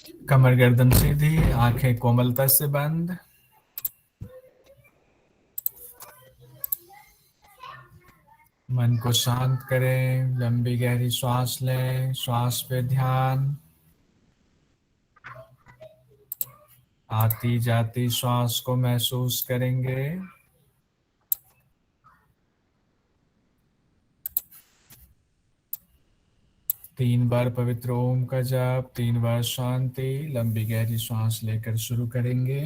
कमर गर्दन सीधी, आंखें कोमलता से बंद। मन को शांत करें, लंबी गहरी श्वास लें, श्वास पे ध्यान। आती जाती श्वास को महसूस करेंगे। 3 बार पवित्र ओम का जाप, 3 बार शांति। लंबी गहरी श्वास लेकर शुरू करेंगे।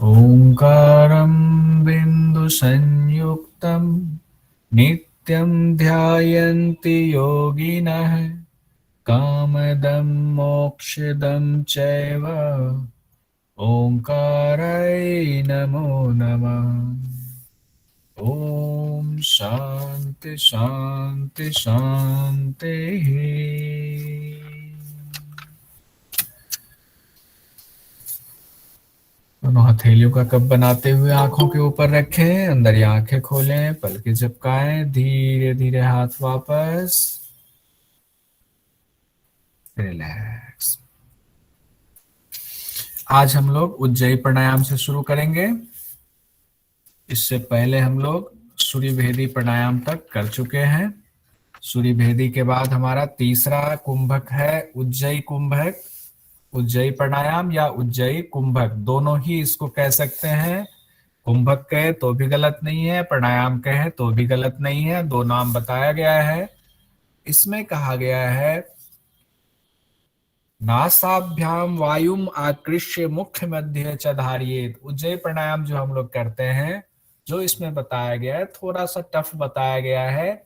ओंकारं बिंदु संयुक्तं नित्यं ध्यायन्ति योगिनः कामदं मोक्षदं चैव ओंकाराय नमो नमः। ओम शांति शांति शांति। दोनों हथेलियों का कप बनाते हुए आंखों के ऊपर रखें, अंदर ही आंखें खोलें, पलकें झपकाएं, धीरे धीरे हाथ वापस। रिलैक्स। आज हम लोग उज्जयी प्राणायाम से शुरू करेंगे। इससे पहले हम लोग सूर्य भेदी प्राणायाम तक कर चुके हैं। सूर्य भेदी के बाद हमारा तीसरा कुंभक है उज्जयी कुंभक। उज्जयी प्राणायाम या उज्जयी कुंभक दोनों ही इसको कह सकते हैं। कुंभक कहे तो भी गलत नहीं है, प्राणायाम कहे तो भी गलत नहीं है, दो नाम बताया गया है। इसमें कहा गया है नासाभ्याम वायुम आकृष्य मुख्य मध्य च धारियेत। उज्जयी प्राणायाम जो हम लोग करते हैं, जो इसमें बताया गया है थोड़ा सा टफ बताया गया है।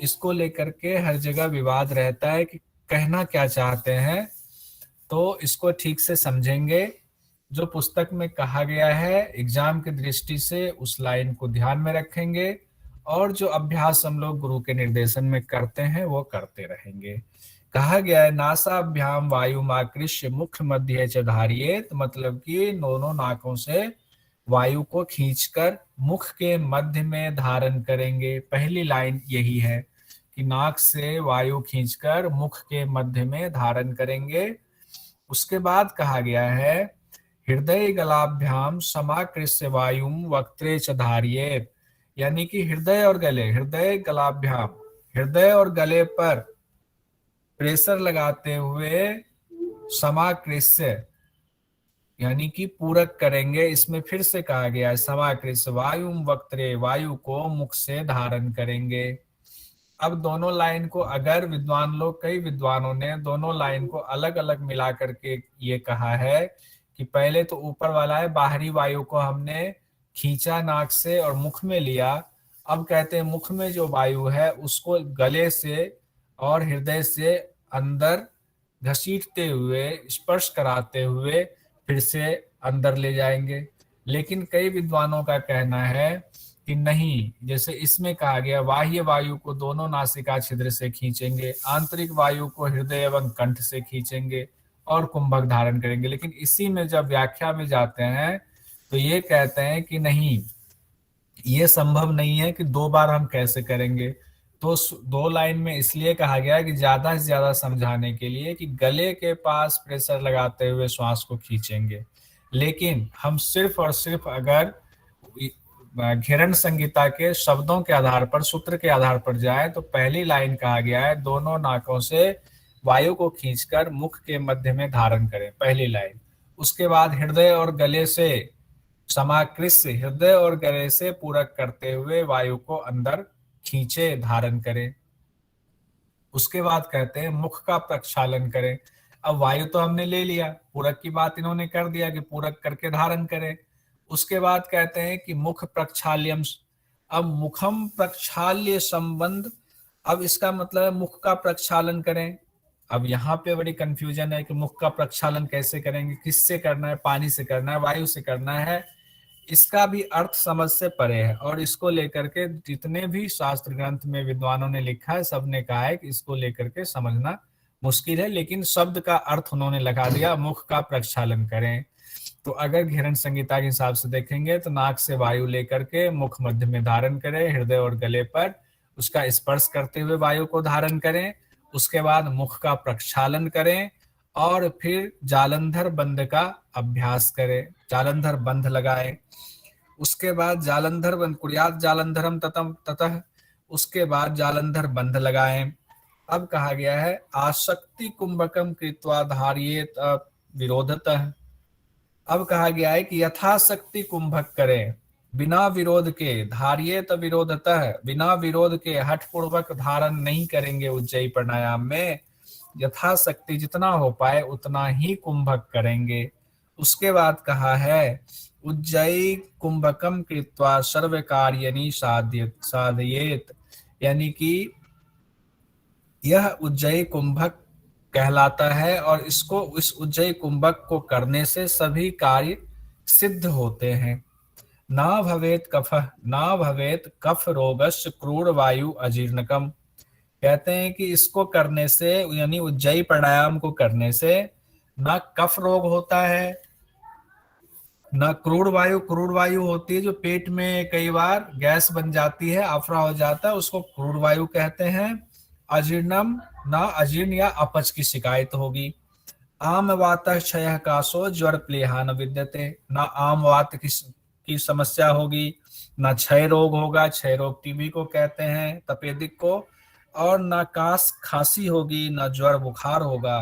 इसको लेकर के हर जगह विवाद रहता है कि कहना क्या चाहते हैं, तो इसको ठीक से समझेंगे। जो पुस्तक में कहा गया है एग्जाम की दृष्टि से उस लाइन को ध्यान में रखेंगे, और जो अभ्यास हम लोग गुरु के निर्देशन में करते हैं वो करते रहेंगे। कहा गया है नासाभ्याम वायुमाकृष्य मुख मध्य च धारियेत, मतलब कि दोनों नाकों से वायु को खींचकर मुख के मध्य में धारण करेंगे। पहली लाइन यही है कि नाक से वायु खींचकर मुख के मध्य में धारण करेंगे। उसके बाद कहा गया है हृदय गलाभ्याम समाकृष्य वायुम वक्त्रे च धारियेत, यानी कि हृदय और गले, हृदय गलाभ्याम, हृदय और गले पर प्रेशर लगाते हुए समाकृष्य यानी कि पूरक करेंगे। इसमें फिर से कहा गया है समाकृष्य वायुम वक्त्रे, वायु को मुख से धारण करेंगे। अब दोनों लाइन को अगर विद्वान लोग, कई विद्वानों ने दोनों लाइन को अलग अलग मिला करके ये कहा है कि पहले तो ऊपर वाला है बाहरी वायु को हमने खींचा नाक से और मुख में लिया। अब कहते हैं मुख में जो वायु है उसको गले से और हृदय से अंदर घसीटते हुए, स्पर्श कराते हुए फिर से अंदर ले जाएंगे। लेकिन कई विद्वानों का कहना है कि नहीं, जैसे इसमें कहा गया बाह्य वायु को दोनों नासिका छिद्र से खींचेंगे, आंतरिक वायु को हृदय एवं कंठ से खींचेंगे और कुंभक धारण करेंगे। लेकिन इसी में जब व्याख्या में जाते हैं तो ये कहते हैं कि नहीं, ये संभव नहीं है कि 2 बार हम कैसे करेंगे। तो 2 लाइन में इसलिए कहा गया कि ज्यादा से ज्यादा समझाने के लिए कि गले के पास प्रेशर लगाते हुए श्वास को खींचेंगे। लेकिन हम सिर्फ और सिर्फ अगर घेरन संहिता के शब्दों के आधार पर, सूत्र के आधार पर जाए तो पहली लाइन कहा गया है दोनों नाकों से वायु को खींचकर मुख के मध्य में धारण करें, पहली लाइन। उसके बाद हृदय और गले से समाकृष्य, हृदय और गले से पूरक करते हुए वायु को अंदर खींचे, धारण करें। उसके बाद कहते हैं मुख का प्रक्षालन करें। अब वायु तो हमने ले लिया, पूरक की बात इन्होंने कर दिया कि पूरक करके धारण करें। उसके बाद कहते हैं कि मुख प्रक्षाल्यम। अब मुखम प्रक्षाल्य संबंध, अब इसका मतलब है मुख का प्रक्षालन करें। अब यहाँ पे बड़ी कंफ्यूजन है कि मुख का प्रक्षालन कैसे करेंगे, किससे करना है, पानी से करना है, वायु से करना है, इसका भी अर्थ समझ से परे है। और इसको लेकर के जितने भी शास्त्र ग्रंथ में विद्वानों ने लिखा है, सबने कहा है कि इसको लेकर के समझना मुश्किल है, लेकिन शब्द का अर्थ उन्होंने लगा दिया, मुख का प्रक्षालन करें। तो अगर घिरण संहिता के हिसाब से देखेंगे तो नाक से वायु लेकर के मुख मध्य में धारण करें, हृदय और गले पर उसका स्पर्श करते हुए वायु को धारण करें, उसके बाद मुख का प्रक्षालन करें और फिर जालंधर बंध का अभ्यास करें, जालंधर बंध लगाएं। उसके बाद जालंधर बंध कुर्यात जालंधरम ततम ततः, उसके बाद जालंधर बंध लगाएं। अब कहा गया है आसक्ति कुंभकम कृत्वा धारियेत विरोधतः। अब कहा गया है कि यथाशक्ति कुंभक करें, बिना विरोध के, धारियेत विरोधतः, बिना विरोध के हठ पूर्वक धारण नहीं करेंगे उज्जयी प्राणायाम में, यथाशक्ति जितना हो पाए उतना ही कुंभक करेंगे। उसके बाद कहा है उज्जयी कुंभकम कृत्वा सर्व कार्यनी साधयेत, यानी कि यह उज्जयी कुंभक कहलाता है और इसको, इस उज्जयी कुंभक को करने से सभी कार्य सिद्ध होते हैं। ना भवेत कफ, ना भवेत कफ रोगस्य क्रूर वायु अजीर्णकम। कहते हैं कि इसको करने से, यानी उज्जयी प्राणायाम को करने से ना कफ रोग होता है, ना क्रूर वायु। क्रूर वायु होती है जो पेट में कई बार गैस बन जाती है, अफरा हो जाता है, उसको क्रूर वायु कहते हैं। अजीर्णम, ना अजीर्ण या अपच की शिकायत होगी। आम वात क्षय कासो ज्वर प्लेहान विद्यते, ना आम वात की समस्या होगी, ना क्षय रोग होगा, क्षय रोग टीबी को कहते हैं, तपेदिक को, और ना कास खांसी होगी, ना ज्वर बुखार होगा।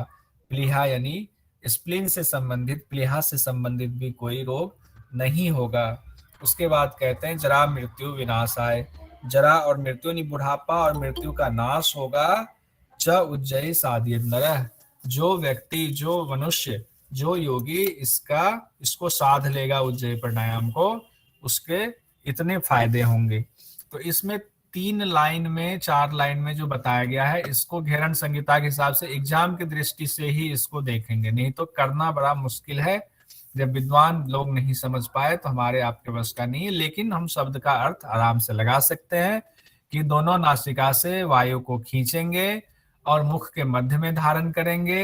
प्लीहा यानी स्प्लीन से संबंधित, प्लीहा से संबंधित भी कोई रोग नहीं होगा। उसके बाद कहते हैं जरा मृत्यु विनाश आए, जरा और मृत्यु यानी बुढ़ापा और मृत्यु का नाश होगा। च उज्जयी साधित नरः, जो व्यक्ति, जो मनुष्य, जो योगी इसको साध लेगा उज्जयी प्राणायाम को, उसके इतने फायदे होंगे। तो इसमें 3 लाइन में, 4 लाइन में जो बताया गया है, इसको घेरण संहिता के हिसाब से एग्जाम की दृष्टि से ही इसको देखेंगे, नहीं तो करना बड़ा मुश्किल है। जब विद्वान लोग नहीं समझ पाए तो हमारे आपके बस का नहीं है, लेकिन हम शब्द का अर्थ आराम से लगा सकते हैं कि दोनों नासिका से वायु को खींचेंगे और मुख के मध्य में धारण करेंगे,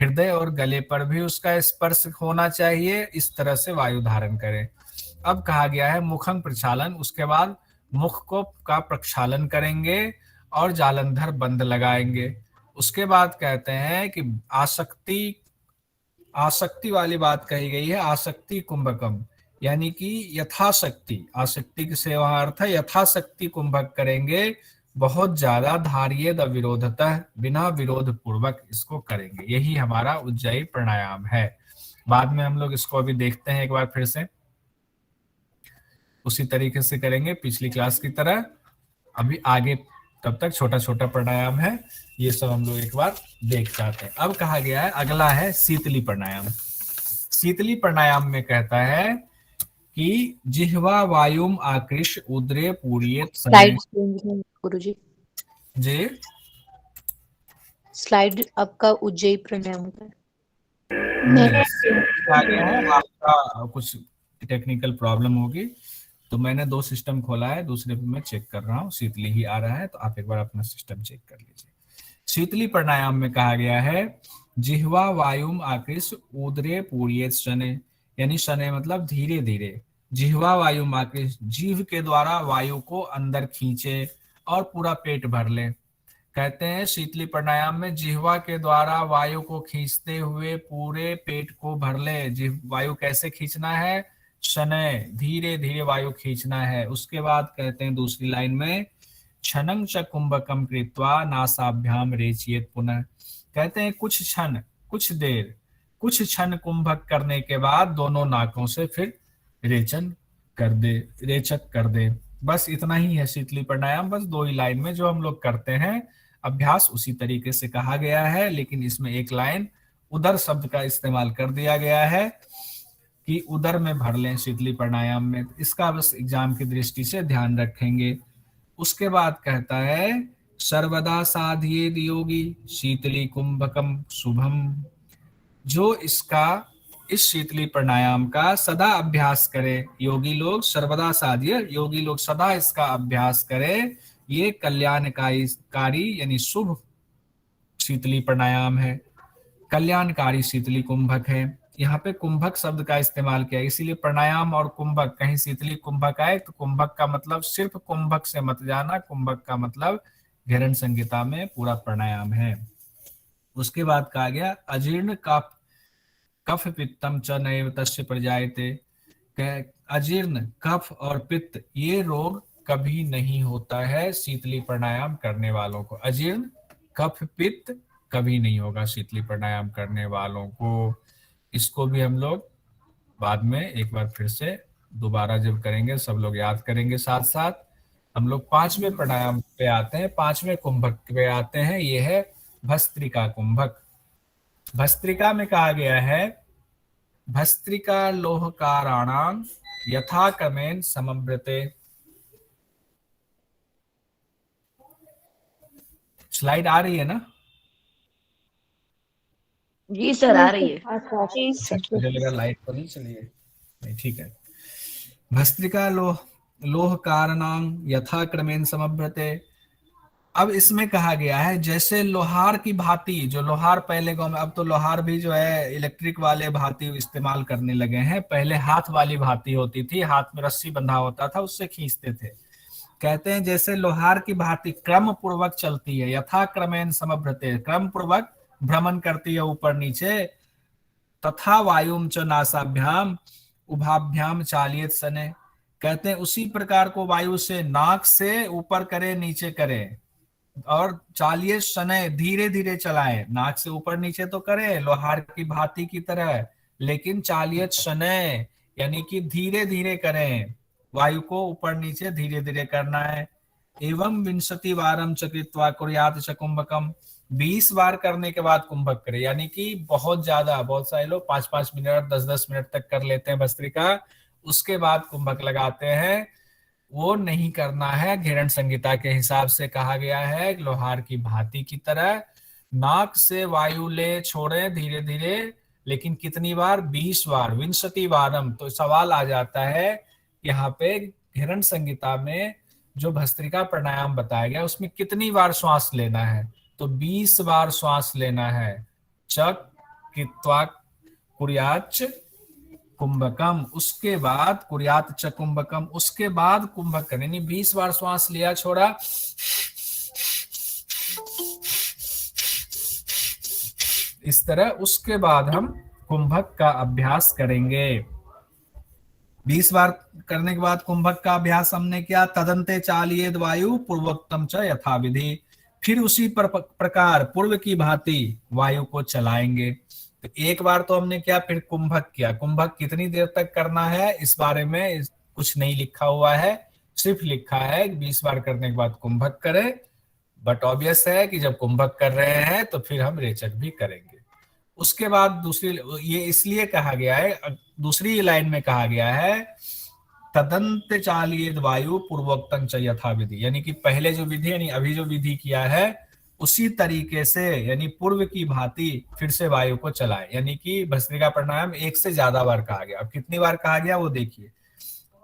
हृदय और गले पर भी उसका स्पर्श होना चाहिए, इस तरह से वायु धारण करें। अब कहा गया है मुखम प्रक्षालन, उसके बाद मुख को का प्रक्षालन करेंगे और जालंधर बंद लगाएंगे। उसके बाद कहते हैं कि आसक्ति, आसक्ति वाली बात कही गई है, आसक्ति कुंभकम, यानी कि यथाशक्ति, आसक्ति की सेवा अर्थ है यथाशक्ति कुंभक करेंगे, बहुत ज्यादा, धारियेद अविरोधतः, बिना विरोध पूर्वक इसको करेंगे। यही हमारा उज्जयी प्राणायाम है। बाद में हम लोग इसको अभी देखते हैं एक बार फिर से, उसी तरीके से करेंगे पिछली क्लास की तरह। अभी आगे तब तक छोटा छोटा प्राणायाम है, ये सब हम लोग एक बार देख जाते हैं। अब कहा गया है अगला है शीतली प्राणायाम। शीतली प्राणायाम में कहता है कि जिह्वा वायुम आकृष्य उदरे पूरियेत स्लाइड गुरुजी जी, स्लाइड आपका उज्जयी प्राणायाम का आ गया है, आपका कुछ टेक्निकल प्रॉब्लम होगी, तो मैंने 2 सिस्टम खोला है, दूसरे पे मैं चेक कर रहा हूँ, शीतली ही आ रहा है, तो आप एक बार अपना सिस्टम चेक कर लीजिए। शीतली प्राणायाम में कहा गया है जिह्वा वायुम आकृष्य उदरे पूरियेत शनैः, यानी शनैः मतलब धीरे धीरे, जिह्वा वायुम आकृष्य, जीभ के द्वारा वायु को अंदर खींचे और पूरा पेट भर ले। कहते हैं शीतली प्राणायाम में जिह्वा के द्वारा वायु को खींचते हुए पूरे पेट को भर ले। वायु कैसे खींचना है? शनैः, धीरे धीरे वायु खींचना है। उसके बाद कहते हैं दूसरी लाइन में क्षणं च कुंभकम कृत्वा नासाभ्याम रेचयेत पुनः। कहते हैं कुछ क्षण, कुछ देर, कुछ क्षण कुंभक करने के बाद दोनों नाकों से फिर रेचन कर दे, रेचक कर दे। बस इतना ही है शीतली प्राणायाम, बस 2 ही लाइन में जो हम लोग करते हैं। अभ्यास उसी तरीके से कहा गया है, लेकिन इसमें एक लाइन उदर शब्द का इस्तेमाल कर दिया गया है कि उदर में भर लें शीतली प्राणायाम में। इसका बस एग्जाम की दृष्टि से ध्यान रखेंगे। उसके बाद कहता है सर्वदा साधियेद योगी शीतली कुंभकम शुभम। जो इसका इस शीतली प्राणायाम का सदा अभ्यास करे, योगी लोग सर्वदा साध्य, योगी लोग सदा इसका अभ्यास करे, ये कल्याणकारी यानी शुभ शीतली प्राणायाम है, कल्याणकारी शीतली कुंभक है। यहाँ पे कुंभक शब्द का इस्तेमाल किया, इसीलिए प्राणायाम और कुंभक, कहीं शीतली कुंभक आए तो कुंभक का मतलब सिर्फ कुंभक से मत जाना, कुंभक का मतलब घेरन संहिता में पूरा प्राणायाम है। उसके बाद कहा गया अजीर्ण कफ कफ पित्तम च नैव तस्य प्रजायते। अजीर्ण, कफ और पित्त ये रोग कभी नहीं होता है शीतली प्राणायाम करने वालों को। अजीर्ण, कफ, पित्त कभी नहीं होगा शीतली प्राणायाम करने वालों को। इसको भी हम लोग बाद में एक बार फिर से दोबारा जब करेंगे सब लोग याद करेंगे साथ साथ। हम लोग पांचवें प्राणायाम पे आते हैं, पांचवें कुंभक पे आते हैं, ये है भस्त्रिका कुंभक। भस्त्रिका में कहा गया है भस्त्रिका लोहकाराणां यथा क्रमेण समव्रते। स्लाइड आ रही है ना? जी सर आ रही है। अच्छा, मुझे लगा लाइट तो नहीं चली है। नहीं, ठीक है। भस्त्रिका लोह कारणं यथा क्रमेण समव्रते। अब इसमें कहा गया है जैसे लोहार की भांति, जो लोहार पहले गांव में, अब तो लोहार भी जो है इलेक्ट्रिक वाले भांति इस्तेमाल करने लगे हैं, पहले हाथ वाली भांति होती थी, हाथ में रस्सी बंधा होता था, उससे खींचते थे। कहते हैं जैसे लोहार की भांति क्रम पूर्वक चलती है, यथा क्रमेण समव्रते, क्रम पूर्वक भ्रमण करती है ऊपर नीचे, तथा वायुम च नासाभ्याम उभाभ्याम चालियत सने। कहते हैं उसी प्रकार को वायु से, नाक से ऊपर करे नीचे करे, और चालिए शनै धीरे धीरे चलाए। नाक से ऊपर नीचे तो करे लोहार की भांति की तरह, लेकिन चालियत शनै यानी कि धीरे धीरे करें, वायु को ऊपर नीचे धीरे धीरे करना है। एवं विंशति वारम चकृत्वा कुर्यात च कुंभकम, 20 बार करने के बाद कुंभक करे, यानी कि बहुत ज्यादा, बहुत सारे लोग 5-5 मिनट 10-10 मिनट तक कर लेते हैं भस्त्रिका, उसके बाद कुंभक लगाते हैं। वो नहीं करना है। घेरन संहिता के हिसाब से कहा गया है लोहार की भांति की तरह नाक से वायु ले छोड़े धीरे धीरे, लेकिन कितनी बार? 20 बार, विंशति वारम। तो सवाल आ जाता है यहाँ पे घेरन संहिता में जो भस्त्रिका प्राणायाम बताया गया उसमें कितनी बार श्वास लेना है? तो 20 बार श्वास लेना है। चक कृत्वा कुर्याच कुंभकम, उसके बाद कुर्यात च कुंभकम, उसके बाद कुंभक करें। यानी 20 बार श्वास लिया, छोड़ा, इस तरह, उसके बाद हम कुंभक का अभ्यास करेंगे। 20 बार करने के बाद कुंभक का अभ्यास हमने किया। तदंते चालियेद वायु पूर्वोक्तम च यथाविधि, फिर उसी प्रकार पूर्व की भांति वायु को चलाएंगे। तो एक बार तो हमने क्या, फिर कुंभक किया। कुंभक कितनी देर तक करना है इस बारे में कुछ नहीं लिखा हुआ है, सिर्फ लिखा है 20 बार करने के बाद कुंभक करें। बट ऑब्वियस है कि जब कुंभक कर रहे हैं तो फिर हम रेचक भी करेंगे। उसके बाद दूसरी, ये इसलिए कहा गया है, दूसरी लाइन में कहा गया है तदंत चालियेद वायु पूर्वोक्तम च यथाविधि, यानी कि पहले जो विधि, यानी अभी जो विधि किया है उसी तरीके से, यानी पूर्व की भांति फिर से वायु को चलाए। यानी कि भस्त्रिका प्राणायाम एक से ज्यादा बार कहा गया। अब कितनी बार कहा गया वो देखिए।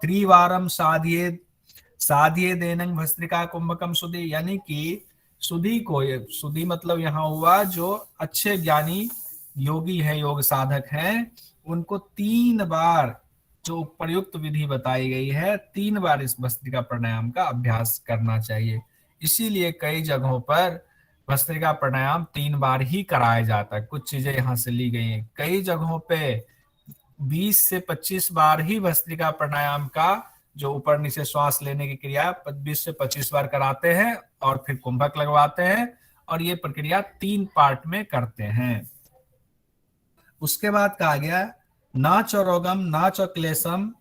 त्रिवारम साधिये देनंग भस्त्रिका कुंभकम सुधि, यानी कि सुधि को, सुधि मतलब यहाँ हुआ जो अच्छे ज्ञानी योगी है, योग साधक हैं, उनको 3 बार जो प्रयुक्त विधि बताई गई है 3 बार इस भस्त्रिका प्राणायाम का अभ्यास करना चाहिए। इसीलिए कई जगहों पर भस्त्रिका प्राणायाम 3 बार ही कराया जाता है। कुछ चीजें यहाँ से ली गई हैं। कई जगहों पे 20 से 25 बार ही भस्त्रिका प्राणायाम का जो ऊपर नीचे श्वास लेने की क्रिया 20 से 25 बार कराते हैं और फिर कुंभक लगवाते हैं, और ये प्रक्रिया 3 पार्ट में करते हैं। उसके बाद कहा गया ना च रोगम ना च क्लेशम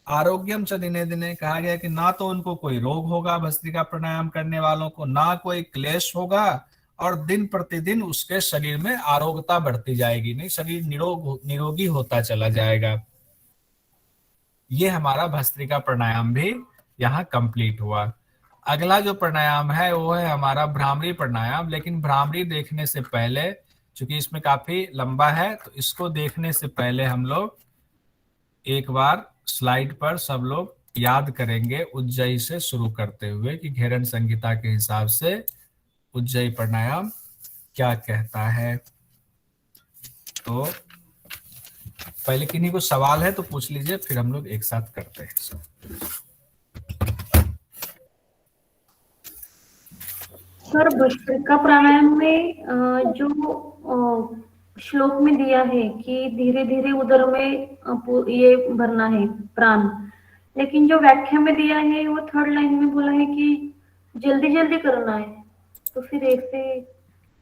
आरोग्यम च दिने दिने, कहा गया कि ना तो उनको कोई रोग होगा भस्त्रिका प्राणायाम करने वालों को, ना कोई क्लेश होगा, और दिन प्रतिदिन उसके शरीर में आरोग्यता बढ़ती जाएगी, नहीं शरीर निरोगी होता चला जाएगा। ये हमारा भस्त्रिका प्राणायाम भी यहाँ कंप्लीट हुआ। अगला जो प्राणायाम है वो है हमारा भ्रामरी प्राणायाम, लेकिन भ्रामरी देखने से पहले, चूंकि इसमें काफी लंबा है, तो इसको देखने से पहले हम लोग एक बार स्लाइड पर सब लोग याद करेंगे उज्जयी से शुरू करते हुए कि घेरन संहिता के हिसाब से उज्जयी प्राणायाम क्या कहता है। तो पहले किन्हीं को सवाल है तो पूछ लीजिए, फिर हम लोग एक साथ करते हैं। सर, भस्त्रिका प्राणायाम में जो श्लोक में दिया है कि धीरे धीरे उदर में ये भरना है प्राण, लेकिन जो व्याख्या में दिया है वो थर्ड लाइन में बोला है कि जल्दी जल्दी करना है, तो फिर एक से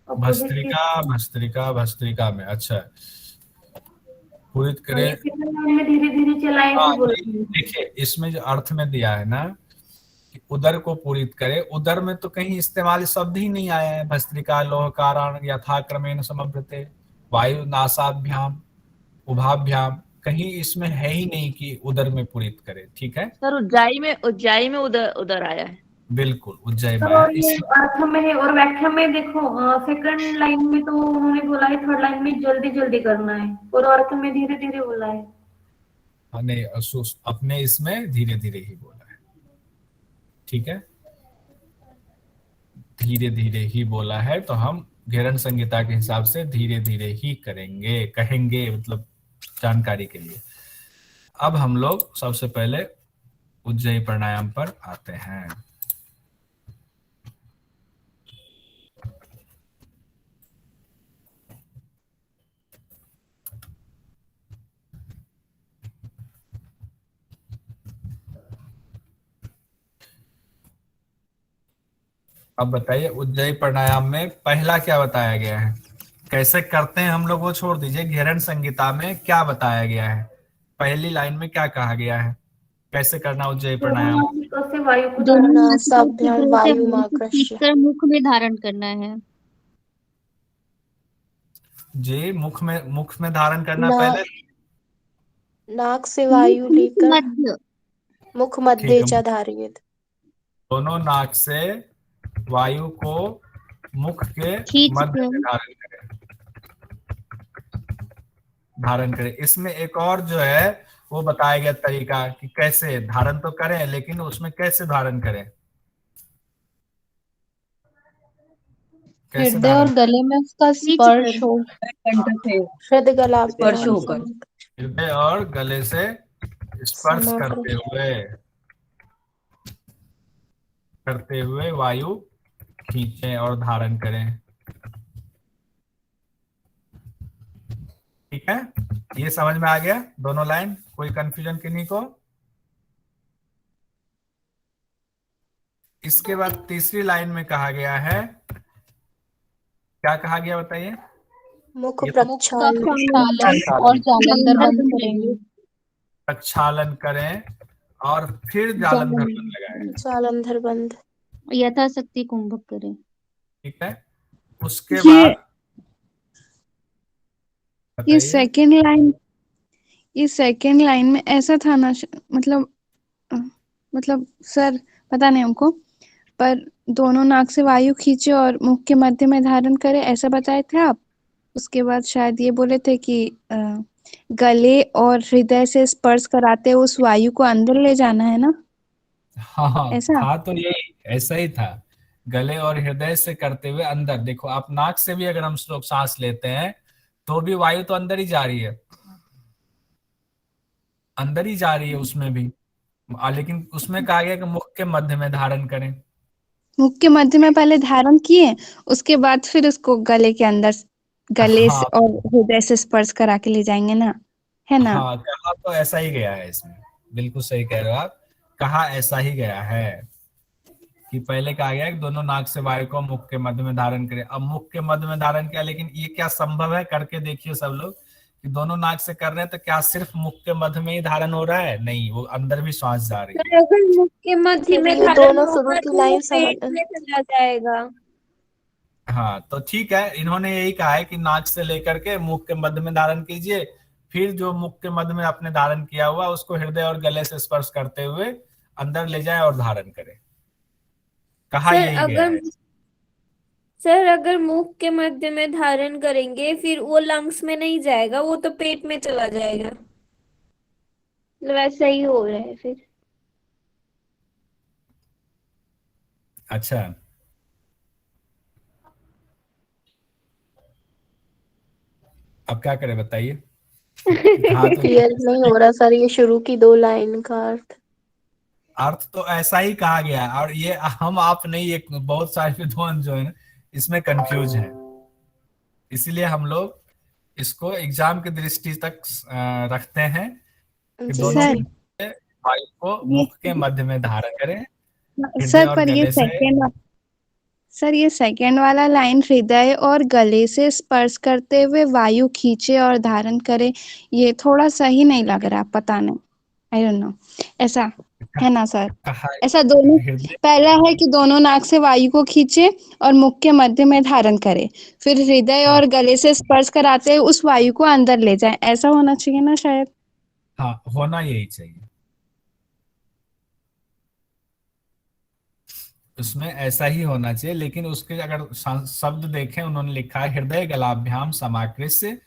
भस्त्रिका भस्त्रिका भस्त्रिका में अच्छा पूरित करें, में धीरे धीरे चलाएं हाँ, ऐसे बोला है। देखिए इसमें जो अर्थ में दिया है ना कि उदर को पूरित करे, उदर में तो कहीं इस्तेमाल शब्द ही नहीं आया है। भस्त्रिका लोह कारण यथाक्रमेण समभ्रते वायु नासाभ्याम उभाभ्याम, कहीं इसमें है ही नहीं कि उदर में पूरित करे। ठीक है सर, उज्जाई में उधर उधर आया है। बिल्कुल उज्जय सर, में और है। ये अर्थ में है और व्याख्या में देखो सेकंड लाइन में तो उन्होंने बोला है थर्ड लाइन में जल्दी जल्दी करना है, और अर्थ में धीरे धीरे बोला है। नहीं, अपने इसमें धीरे धीरे ही बोला है। ठीक है, धीरे धीरे ही बोला है, तो हम घेरन संहिता के हिसाब से धीरे धीरे ही करेंगे, कहेंगे, मतलब जानकारी के लिए। अब हम लोग सबसे पहले उज्जयी प्राणायाम पर आते हैं। अब बताइए उज्जयी प्राणायाम में पहला क्या बताया गया है, कैसे करते हैं हम लोग वो छोड़ दीजिए, घेरन संहिता में क्या बताया गया है, पहली लाइन में क्या कहा गया है, कैसे करना उज्जयी प्राणायाम। से वायु को दोनों धारण नासाभ्याम वायुमाकृष्य। खींचकर मुख में धारण करना है। जी, मुख में धारण करना ना- पहले, नाक से वायु लेकर मध्य मुख ठीक मध्य है, च धारियेत। दोनों नाक से वायु को मुख के खींच मध्य कर। में धारण करें। इसमें एक और जो है वो बताया गया तरीका कि कैसे धारण तो करें, लेकिन उसमें कैसे धारण करें, कैसे हृदय और धारण, गले में उसका स्पर्श हो। हृदय गला स्पर्श होकर। हृदय और गले से स्पर्श करते हुए वायु खींचें और धारण करें। ठीक है, ये समझ में आ गया दोनों लाइन, कोई कंफ्यूजन किन्हीं को। इसके बाद तीसरी लाइन में कहा गया है, क्या कहा गया बताइए, मुख ये तो प्रक्षालन और जालंधर बंद करेंगे। प्रक्षालन करें और फिर जालंधर लगाएं। जालंधर बंद। यथाशक्ति कुंभक करें। ठीक है, उसके ये बाद बताइए। ये सेकंड लाइन में ऐसा था ना, मतलब सर पता नहीं हमको, पर दोनों नाक से वायु खींचे और मुख के मध्य में धारण करे, ऐसा बताए थे आप। उसके बाद शायद ये बोले थे कि गले और हृदय से स्पर्श कराते हुए उस वायु को अंदर ले जाना है ना। हाँ ऐसा? था तो यही ऐसा ही था, गले और हृदय से करते हुए अंदर। देखो आप नाक से भी अगर हम लोग सांस लेते हैं तो भी वायु तो अंदर ही जा रही है, अंदर ही जा रही है उसमें भी, लेकिन उसमें कहा गया कि मुख के मध्य में धारण करें। मुख के मध्य में पहले धारण किए, उसके बाद फिर उसको गले के अंदर, गले हाँ, से और हृदय से स्पर्श करा के ले जाएंगे ना, है ना। हाँ कहा तो ऐसा ही गया है इसमें, बिल्कुल सही कह रहे हो आप, कहा ऐसा ही गया है कि पहले कहा गया कि दोनों नाक से वायु को मुख के मध्य में धारण करें। अब मुख के मध्य में धारण किया, लेकिन ये क्या संभव है, करके देखिए सब लोग कि दोनों नाक से कर रहे हैं तो क्या सिर्फ मुख के मध्य में ही धारण हो रहा है, नहीं, वो अंदर भी सांस जा रही है। अगर मुख के मध्य में ये धारण दोनों होगा शुरू की तो वो लाइन पेट में चला जाएगा। हाँ तो ठीक है, इन्होंने यही कहा है कि नाक से लेकर के मुख के मध्य में धारण कीजिए, फिर जो मुख के मध्य में आपने धारण किया हुआ उसको हृदय और गले से स्पर्श करते हुए अंदर ले जाए और धारण करें। कहा सर यही गया है। अगर मुख के मध्य में धारण करेंगे फिर वो लंग्स में नहीं जाएगा, वो तो पेट में चला जाएगा। मतलब ऐसा ही हो रहा है फिर। अच्छा, अब क्या करें बताइए। हाँ तो क्लियर नहीं हो रहा सर ये शुरू की 2 लाइन का अर्थ। अर्थ तो ऐसा ही कहा गया है, और ये हम आप नहीं, एक बहुत सारे विद्वान जो है ना इसमें कंफ्यूज है, इसलिए हम लोग इसको एग्जाम की दृष्टि तक रखते हैं कि जी दोनों सर के वायु को ये मुख के मध्य में धारण करें, हृदय सर और पर ये गले से। सेकंड वाला लाइन हृदय और गले से स्पर्श करते हुए वायु खींचे और धारण करे, ये थोड़ा सही नहीं लग रहा, पता नहीं, आई डोंट नो, ऐसा है ना सर? कहा ऐसा दोनों, हृदय, पहला है कि दोनों नाक से वायु को खींचे और मुख के मध्य में धारण करे, फिर हृदय और गले से स्पर्श कराते हुए उस वायु को अंदर ले जाए, ऐसा होना चाहिए ना शायद? हाँ होना यही चाहिए, उसमें ऐसा ही होना चाहिए, लेकिन उसके अगर शब्द देखें, उन्होंने लिखा है हृदय गलाभ्याम समाकृष्य,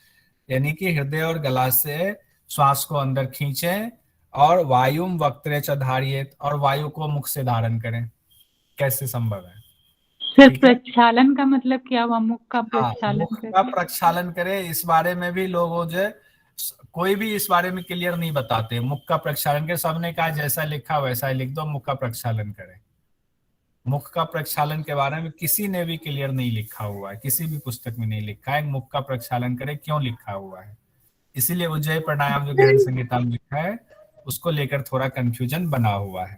यानी कि हृदय और गला से श्वास को अंदर खींचें और वायुम वक्त्रे च धारियेत, और वायु को मुख से धारण करें। कैसे संभव है? सर ठीक है, प्रक्षालन का मतलब क्या हुआ? मुख का हाँ प्रक्षालन मुख का करें। प्रक्षालन करें, इस बारे में भी लोगों जो कोई भी इस बारे में क्लियर नहीं बताते। मुख का प्रक्षालन के सबने कहा जैसा लिखा वैसा ही लिख दो, मुख का प्रक्षालन करें। मुख का प्रक्षालन के बारे में किसी ने भी क्लियर नहीं लिखा हुआ है, किसी भी पुस्तक में नहीं लिखा है मुख का प्रक्षालन करें क्यों लिखा हुआ है। इसीलिए उज्जय प्राणायाम जो गहन संहिता में लिखा है उसको लेकर थोड़ा कंफ्यूजन बना हुआ है।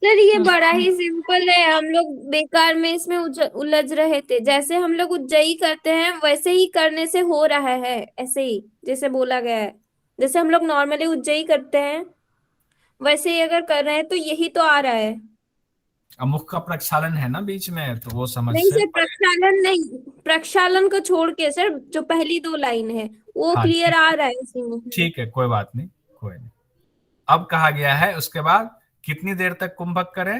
सर ये बड़ा ही सिंपल है, हम लोग बेकार में इसमें उलझ रहे थे। जैसे हम लोग उज्जयी करते हैं वैसे ही करने से हो रहा है, ऐसे ही जैसे बोला गया है। जैसे हम लोग नॉर्मली उज्जयी करते हैं वैसे ही अगर कर रहे हैं तो यही तो आ रहा है। अब मुख का प्रक्षालन है ना बीच में, तो वो समझ नहीं से सर, प्रक्षालन नहीं, प्रक्षालन को छोड़ के सर जो पहली 2 लाइन है वो हाँ क्लियर आ रहा है इसी में। ठीक है, कोई बात नहीं, कोई नहीं। अब कहा गया है उसके बाद कितनी देर तक कुंभक करें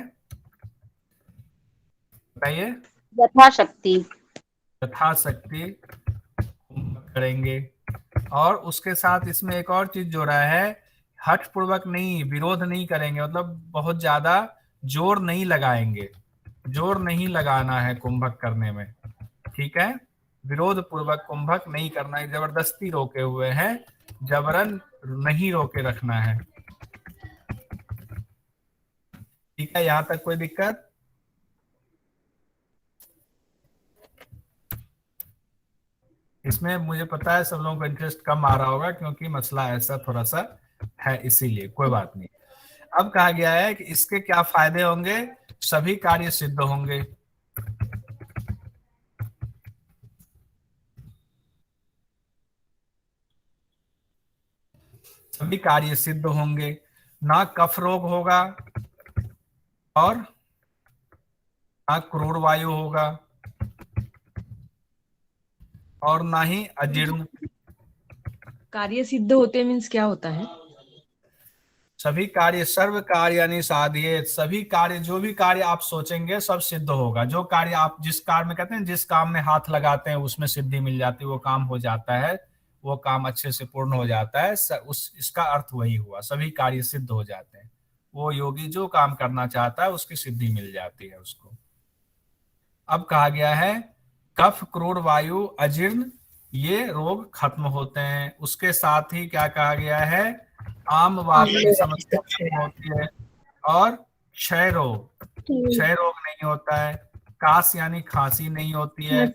बताइए। यथाशक्ति। यथाशक्ति कुंभक करेंगे, और उसके साथ इसमें एक और चीज जोड़ा है, हठ पूर्वक नहीं, विरोध नहीं करेंगे, मतलब बहुत ज्यादा जोर नहीं लगाएंगे, जोर नहीं लगाना है कुंभक करने में, ठीक है। विरोध पूर्वक कुंभक नहीं करना है, जबरदस्ती रोके हुए हैं, जबरन नहीं रोके रखना है, ठीक है। यहां तक कोई दिक्कत? इसमें मुझे पता है सब लोगों को इंटरेस्ट कम आ रहा होगा क्योंकि मसला ऐसा थोड़ा सा है, इसीलिए कोई बात नहीं। अब कहा गया है कि इसके क्या फायदे होंगे, सभी कार्य सिद्ध होंगे। सभी कार्य सिद्ध होंगे, ना कफ रोग होगा और ना क्रूर वायु होगा और ना ही अजीर्ण। कार्य सिद्ध होते मीन्स क्या होता है? सभी कार्य, सर्व कार्य यानी साधियेत, सभी कार्य, जो भी कार्य आप सोचेंगे सब सिद्ध होगा। जो कार्य आप, जिस कार्य में कहते हैं जिस काम में हाथ लगाते हैं उसमें सिद्धि मिल जाती है, वो काम हो जाता है, वो काम अच्छे से पूर्ण हो जाता है, इसका अर्थ वही हुआ, सभी कार्य सिद्ध हो जाते हैं। वो योगी जो काम करना चाहता है उसकी सिद्धि मिल जाती है उसको। अब कहा गया है कफ क्रूर वायु अजीर्ण ये रोग खत्म होते हैं। उसके साथ ही क्या कहा गया है, आम वात की समस्या खत्म होती है और क्षय रोग नहीं होता है, काश यानी खांसी नहीं होती है,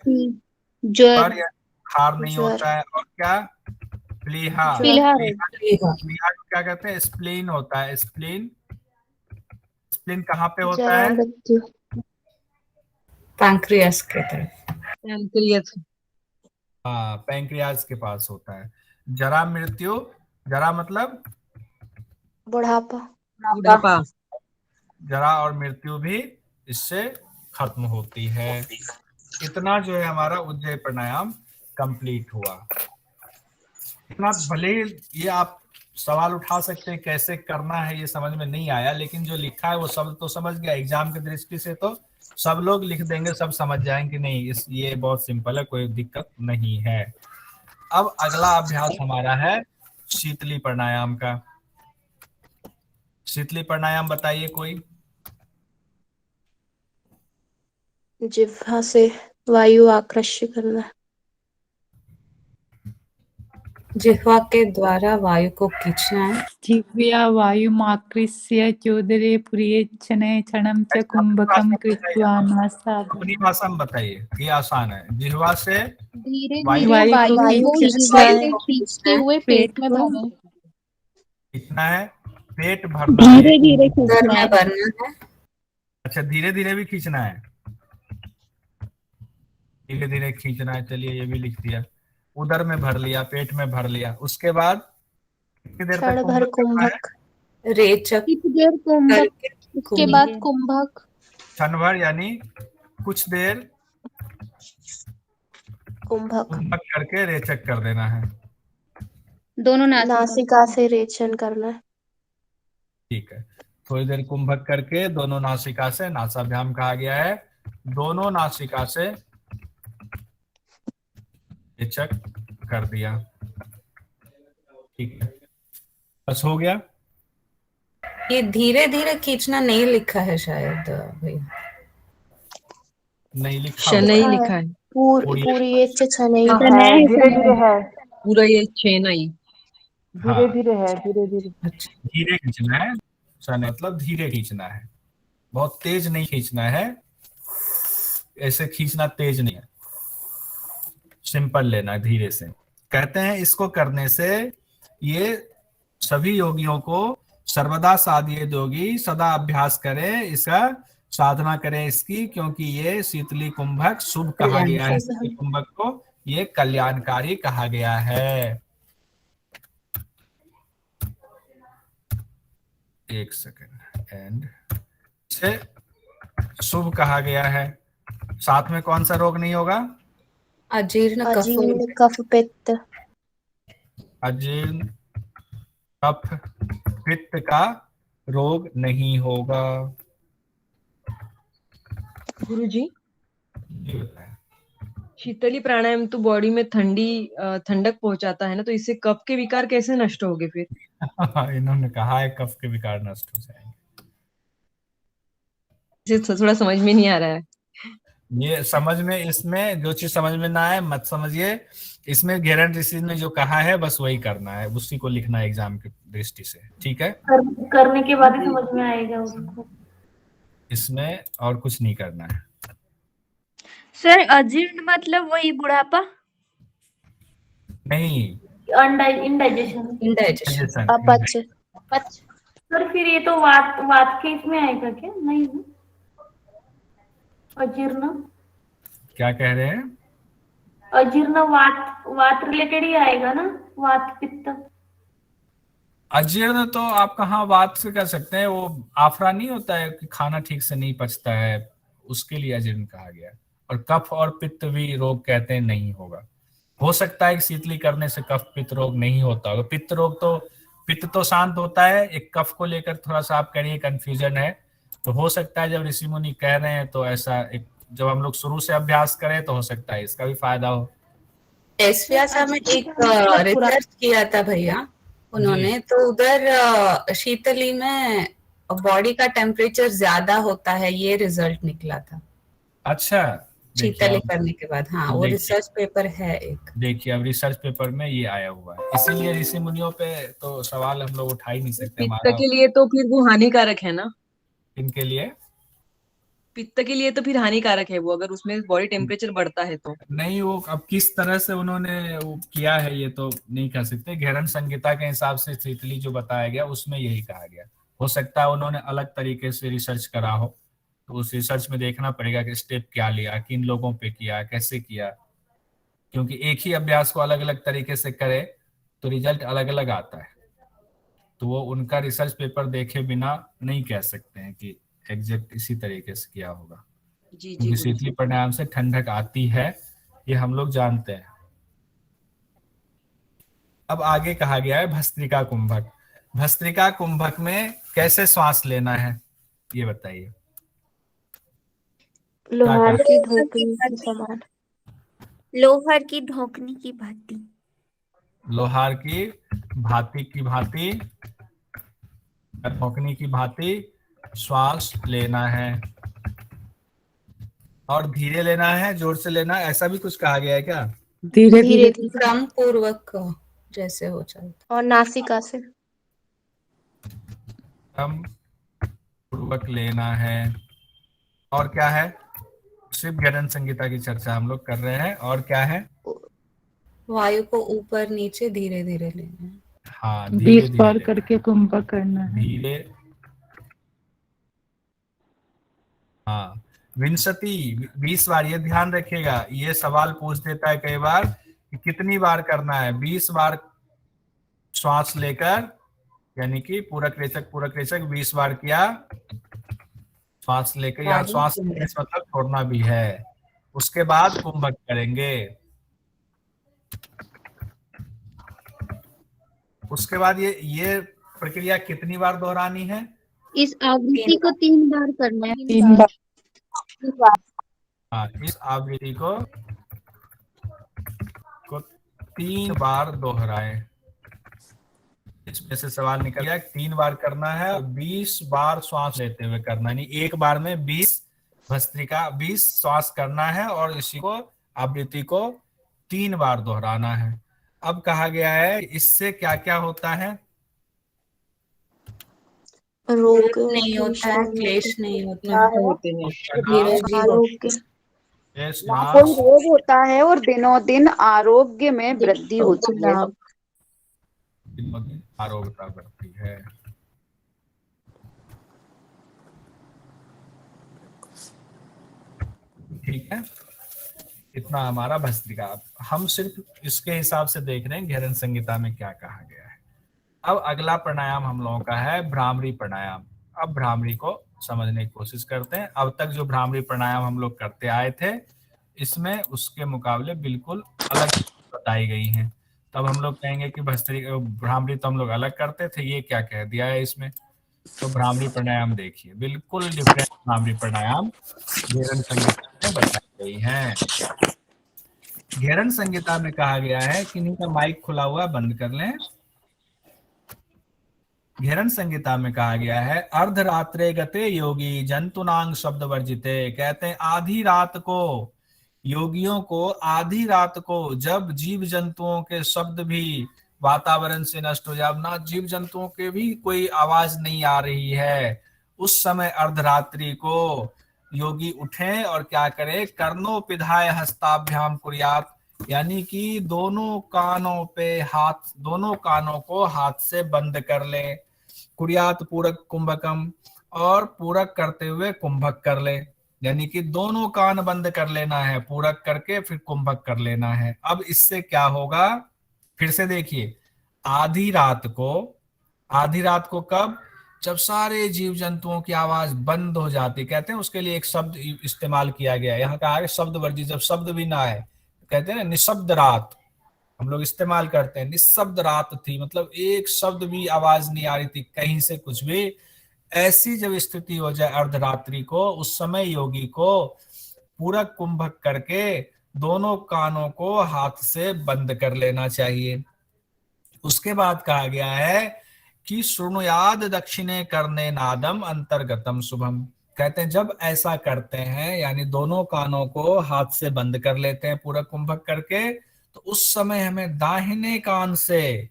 ज्वर बुखार नहीं होता है, और क्या प्लीहा, प्लीहा को क्या कहते हैं, स्प्लीन होता है। स्प्लीन, स्प्लीन कहाँ पे होता है? पैंक्रियास के तरफ। पैंक्रियास। हाँ पैंक्रियाज के पास होता है। जरा मृत्यु, जरा मतलब बुढ़ापा। जरा और मृत्यु भी इससे खत्म होती है। इतना जो है हमारा उज्जय प्राणायाम कंप्लीट हुआ। इतना भले ये आप सवाल उठा सकते हैं कैसे करना है, ये समझ में नहीं आया, लेकिन जो लिखा है वो सब तो समझ गया। एग्जाम की दृष्टि से तो सब लोग लिख देंगे, सब समझ जाएंगे कि नहीं ये बहुत सिंपल है, कोई दिक्कत नहीं है। अब अगला अभ्यास हमारा है शीतली प्राणायाम का। शीतली प्राणायाम बताइए कोई। जिह्वा से वायु आकृष्य करना। जिह्वा के द्वारा वायु को खींचना है। जिह्वया वायुमाकृष्य चोदरे पुरीच्छने क्षणं च कुंभकं कृत्वा नासाग्र। अपनी भाषा में बताइए, ये आसान है। जिह्वा से धीरे वायु धीरे वायु को वायु को खींचना जिह्वा है। से खींचते हुए पेट में भरें। कितना है, पेट भरना है। धीरे धीरे उदर खींचना में है। भरना है। अच्छा, धीरे धीरे भी खींचना है, धीरे धीरे खींचना है। चलिए ये भी लिख दिया। उदर में भर लिया, पेट में भर लिया। उसके बाद कितनी देर क्षण तक भर कुंभक करना है? कुंभक। रेचक कुछ देर कुंभक, करके उसके बाद कुंभक। क्षण भर यानी कुछ देर कुंभक। कुंभक करके रेचक कर देना है। दोनों नासिका से रेचन करना है। ठीक है, थोड़ी देर कुंभक करके दोनों नासिका से, नासाभ्याम कहा गया है, दोनों नासिका से रेचक कर दिया। ठीक है, बस हो गया। ये धीरे धीरे खींचना नहीं लिखा है शायद भैया। नहीं लिखा शनई होगा। लिखा है। पूरी ये छनई। है, धीरे धीरे है, पूरा ये छेनई। हाँ, धीरे धीरे है, धीरे धीरे। अच्छा, धीरे खींचना है। सन मतलब धीरे खींचना है, बहुत तेज नहीं खींचना है। ऐसे खींचना तेज नहीं है, सिंपल लेना है, धीरे से। कहते हैं इसको करने से ये सभी योगियों को सर्वदा साधिये योगी सदा अभ्यास करें, इसका साधना करें इसकी, क्योंकि ये शीतली कुंभक शुभ कहा गया है। शीतली कुंभक को ये कल्याणकारी कहा गया है। एक सेकंड। एंड इसे शुभ कहा गया है। साथ में कौन सा रोग नहीं होगा? अजीर्ण अजीर्ण कफ पित्त। अजीर्ण कफ पित्त का रोग नहीं होगा। गुरुजी, ये बताएं। शीतली प्राणायाम तो बॉडी में ठंडक पहुंचाता है ना, तो इससे कफ के विकार कैसे नष्ट होंगे फिर? इन्होंने कहा है कफ के विकार नष्ट हो जाएंगे। थोड़ा समझ में नहीं आ रहा है। ये समझ में, इसमें जो चीज समझ में ना आए मत समझिए। इसमें घेरन ऋषि ने जो कहा है बस वही करना है, उसी को लिखना है एग्जाम की दृष्टि से। ठीक है, करने के बाद ही समझ में आएगा उसको। इसमें और कुछ नहीं करना है। सर अजीर्ण मतलब वही बुढ़ापा? नहीं, इनडाइजेशन। इंडाइजेशन। अपच। सर फिर ये तो वात वात के इसमें आएगा क्या? नहीं ना, अजीर्ण। क्या कह रहे हैं? अजीर्ण वात वात रिलेटेड ही आएगा ना, वात पित्त। अजीर्ण तो आप कहाँ बात से कर सकते हैं, वो आफरा नहीं होता है कि खाना ठीक से नहीं पचता है, उसके लिए अजीर्ण कहा गया। और कफ और पित्त भी रोग कहते हैं नहीं होगा। हो सकता है कि शीतली करने से कफ पित्त रोग नहीं होता होगा। पित्त रोग तो, पित्त तो शांत होता है, एक कफ को लेकर थोड़ा सा आप करिए कंफ्यूजन है। तो हो सकता है जब ऋषि मुनि कह रहे हैं तो ऐसा एक, जब हम लोग शुरू से अभ्यास करें तो हो सकता है इसका भी फायदा हो। एसवीआसा में एक रिसर्च किया था भैया उन्होंने, तो उधर शीतली में बॉडी का टेम्परेचर ज्यादा होता है, ये रिजल्ट निकला था। अच्छा, शीतली करने के बाद। हाँ, वो रिसर्च पेपर है एक। देखिए अब रिसर्च पेपर में ये आया हुआ है, इसीलिए ऋषि मुनियों पे तो सवाल हम लोग उठा ही नहीं सकते। पित्त के लिए तो फिर वो हानिकारक है ना? इनके लिए पित्त के लिए तो फिर हानिकारक है वो, अगर उसमें बॉडी टेम्परेचर बढ़ता है तो। नहीं, वो अब किस तरह से उन्होंने वो किया है ये तो नहीं कह सकते। घेरन संहिता के हिसाब से शीतली जो बताया गया उसमें यही कहा गया। हो सकता है उन्होंने अलग तरीके से रिसर्च करा हो, तो उस रिसर्च में देखना पड़ेगा कि स्टेप क्या लिया, किन लोगों पे किया, कैसे किया, क्योंकि एक ही अभ्यास को अलग अलग तरीके से करे तो रिजल्ट अलग अलग आता है। तो वो उनका रिसर्च पेपर देखे बिना नहीं कह सकते हैं कि एग्जैक्ट इसी तरीके से किया होगा। जी क्योंकि गुरुजी। शीतली प्राणायाम से ठंडक आती है, ये हम लोग जानते हैं। अब आगे कहा गया है भस्त्रिका कुंभक। भस्त्रिका कुंभक में कैसे श्वास लेना है ये बताइए। लोहार कहा? की धोकनी के समान। लोहर की धोकनी की भांति। लोहार की भांति की भांति, धोकनी की भांति श्वास लेना है, और धीरे लेना है, जोर से लेना है, ऐसा भी कुछ कहा गया है क्या? धीरे धीरे धीरे धीरे क्रम पूर्वक जैसे हो चलता। और नासिका से। क्रम पूर्वक लेना है। और क्या है? शिव गहरन संगीता की चर्चा हम लोग कर रहे हैं। और क्या है? वायु को ऊपर नीचे धीरे धीरे लेना है। हाँ, धीरे 20 धीरे बार लेना करके है। कुंभक करना है। धीरे। हाँ, विंशति 20 बार। ये ध्यान रखिएगा, ये सवाल पूछ देता है कई बार कि कितनी बार करना है। 20 बार श्वास लेकर, यानी कि पूरक रेचक 20 बार किया, श्वास लेकर, यहाँ श्वास लेने से मतलब छोड़ना भी है। उसके बाद कुंभक करेंगे। उसके बाद ये प्रक्रिया कितनी बार दोहरानी है? इस आवृत्ति को 3 बार करना है। 3 बार। हाँ, इस आवृत्ति को 3 बार दोहराएं। इसमें से सवाल निकल गया 3 बार करना है और 20 बार श्वास लेते हुए करना, यानी एक बार में 20 भस्त्रिका 20 श्वास करना है और इसी को आवृत्ति को 3 बार दोहराना है। अब कहा गया है इससे क्या क्या होता है? रोग नहीं होता है, क्लेश नहीं होता है, होते हैं। आरोग्य कोई रोग होता है और दिनों दिन आरोग्य में वृद्धि होती है। लाभ। दिनों दिन आरोग्यता बढ़ती है। ठीक है, इतना हमारा भस्त्रिका। हम सिर्फ इसके हिसाब से देख रहे हैं गहरन संगीता में क्या कहा गया है। अब अगला प्राणायाम हम लोगों का है भ्रामरी प्राणायाम। अब भ्रामरी को समझने की कोशिश करते हैं। अब तक जो भ्रामरी प्राणायाम हम लोग करते आए थे, इसमें उसके मुकाबले बिल्कुल अलग बताई गई हैं। तब हम लोग कहेंगे कि भ्रामरी तो हम लोग अलग करते थे, ये क्या कह दिया है इसमें। तो भ्रामरी प्राणायाम देखिए, बिल्कुल डिफरेंट भ्रामरी प्राणायाम गहरन संगीता में बताई गई हैं। गहरन संगीता में कहा गया है कि इनका माइक खुला हुआ बंद कर लें। गहरन संगीता में कहा गया है अर्धरात्रे गते योगी जंतुनांग शब्द वर्जिते। कहते हैं आधी रात को, योगियों को आधी रात को, जब जीव जंतुओं के शब्द भी वातावरण से नष्ट हो जाए, ना जीव जंतुओं के भी कोई आवाज नहीं आ रही है, उस समय अर्धरात्रि को योगी उठे और क्या करे, कर्णोपिधाय हस्ताभ्याम कुर्यात, यानी कि दोनों कानों पे हाथ, दोनों कानों को हाथ से बंद कर ले। कुर्यात पूरक कुंभकम, और पूरक करते हुए कुंभक कर ले, यानी कि दोनों कान बंद कर लेना है, पूरक करके फिर कुंभक कर लेना है। अब इससे क्या होगा, फिर से देखिए, आधी रात को कब? जब सारे जीव जंतुओं की आवाज बंद हो जाती, कहते हैं उसके लिए एक शब्द इस्तेमाल किया गया है, यहाँ कहा है शब्द वर्जित, जब शब्द भी ना है, कहते हैं ना निशब्द रात, हम लोग इस्तेमाल करते हैं, निशब्द रात थी, मतलब एक शब्द भी आवाज नहीं आ रही थी कहीं से कुछ भी। ऐसी जब स्थिति हो जाए अर्धरात्रि को, उस समय योगी को पूरक कुंभक करके दोनों कानों को हाथ से बंद कर लेना चाहिए। उसके बाद कहा गया है कि शृणुयाद दक्षिणे करने नादम अंतर्गतम शुभम। कहते हैं जब ऐसा करते हैं, यानी दोनों कानों को हाथ से बंद कर लेते हैं पूरक कुंभक करके, तो उस समय हमें दाहिने कान से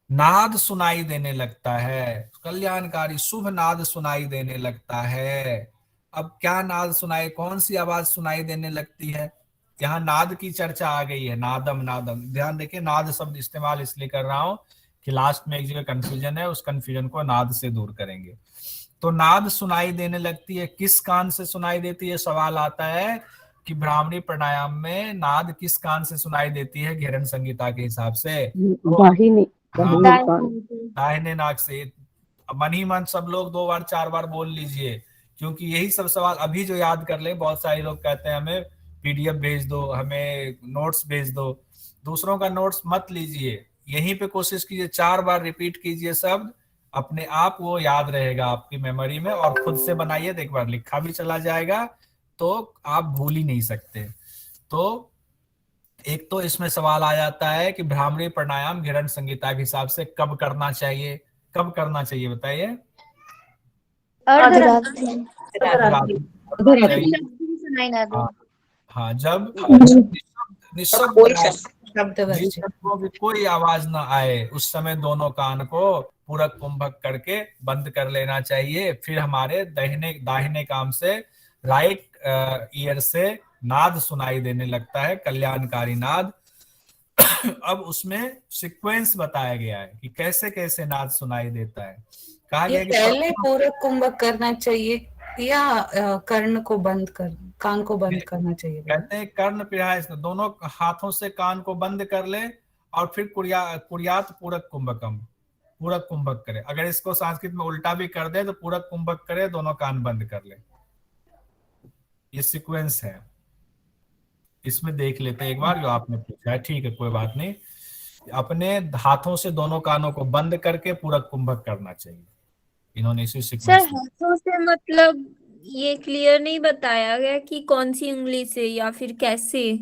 नाद सुनाई देने लगता है, कल्याणकारी शुभ नाद सुनाई देने लगता है। अब क्या नाद सुनाई, कौन सी आवाज सुनाई देने लगती है? यहाँ नाद की चर्चा आ गई है, नादम नादम। ध्यान देखिए, नाद शब्द इस्तेमाल इसलिए कर रहा हूं कि लास्ट में एक जगह कंफ्यूजन है, उस कंफ्यूजन को नाद से दूर करेंगे। तो नाद सुनाई देने लगती है, किस कान से सुनाई देती है? सवाल आता है कि भ्रामरी प्राणायाम में नाद किस कान से सुनाई देती है गहरन संगीता के हिसाब से? दाहिने नाक से। मन ही मन सब लोग 2 बार 4 बार बोल लीजिए क्योंकि यही सब सवाल अभी जो याद कर ले, बहुत सारे लोग कहते हैं हमें पीडीएफ भेज दो, हमें नोट्स भेज दो। दूसरों का नोट्स मत लीजिए, यहीं पे कोशिश कीजिए, 4 बार रिपीट कीजिए शब्द, अपने आप वो याद रहेगा आपकी मेमोरी में। और खुद से बनाइए तो एक बार लिखा भी चला जाएगा, तो आप भूल ही नहीं सकते। तो एक तो इसमें सवाल आ जाता है कि भ्रामरी प्राणायाम घिरण संहिता के हिसाब से कब करना चाहिए, कब करना चाहिए बताइए? अर्धरात्रि। हाँ, हाँ, जब निशब्द रहे, कोई आवाज ना आए, उस समय दोनों कान को पूरक कुंभक करके बंद कर लेना चाहिए। फिर हमारे दाहिने कान से, राइट ईयर से नाद सुनाई देने लगता है, कल्याणकारी नाद। अब उसमें सीक्वेंस बताया गया है कि कैसे कैसे नाद सुनाई देता है। कहा गया कि पहले पूरक कुंभक करना चाहिए या कर्ण को बंद कर, कान को बंद करना चाहिए? कहते हैं कर्ण पिराय, दोनों हाथों से कान को बंद कर ले और फिर कुर्यात पूरक कुंभकम, पूरक कुंभक करे। अगर इसको संस्कृत में उल्टा भी कर दे तो पूरक कुंभक करे, दोनों कान बंद कर ले। ये सीक्वेंस है, इसमें देख लेते हैं एक बार जो आपने पूछा है। ठीक है, कोई बात नहीं। अपने हाथों से दोनों कानों को बंद करके पूरक कुंभक करना चाहिए। इन्होंने इसी सर सीक्वेंस हाथों से मतलब ये क्लियर नहीं बताया गया कि कौन सी उंगली से या फिर कैसे?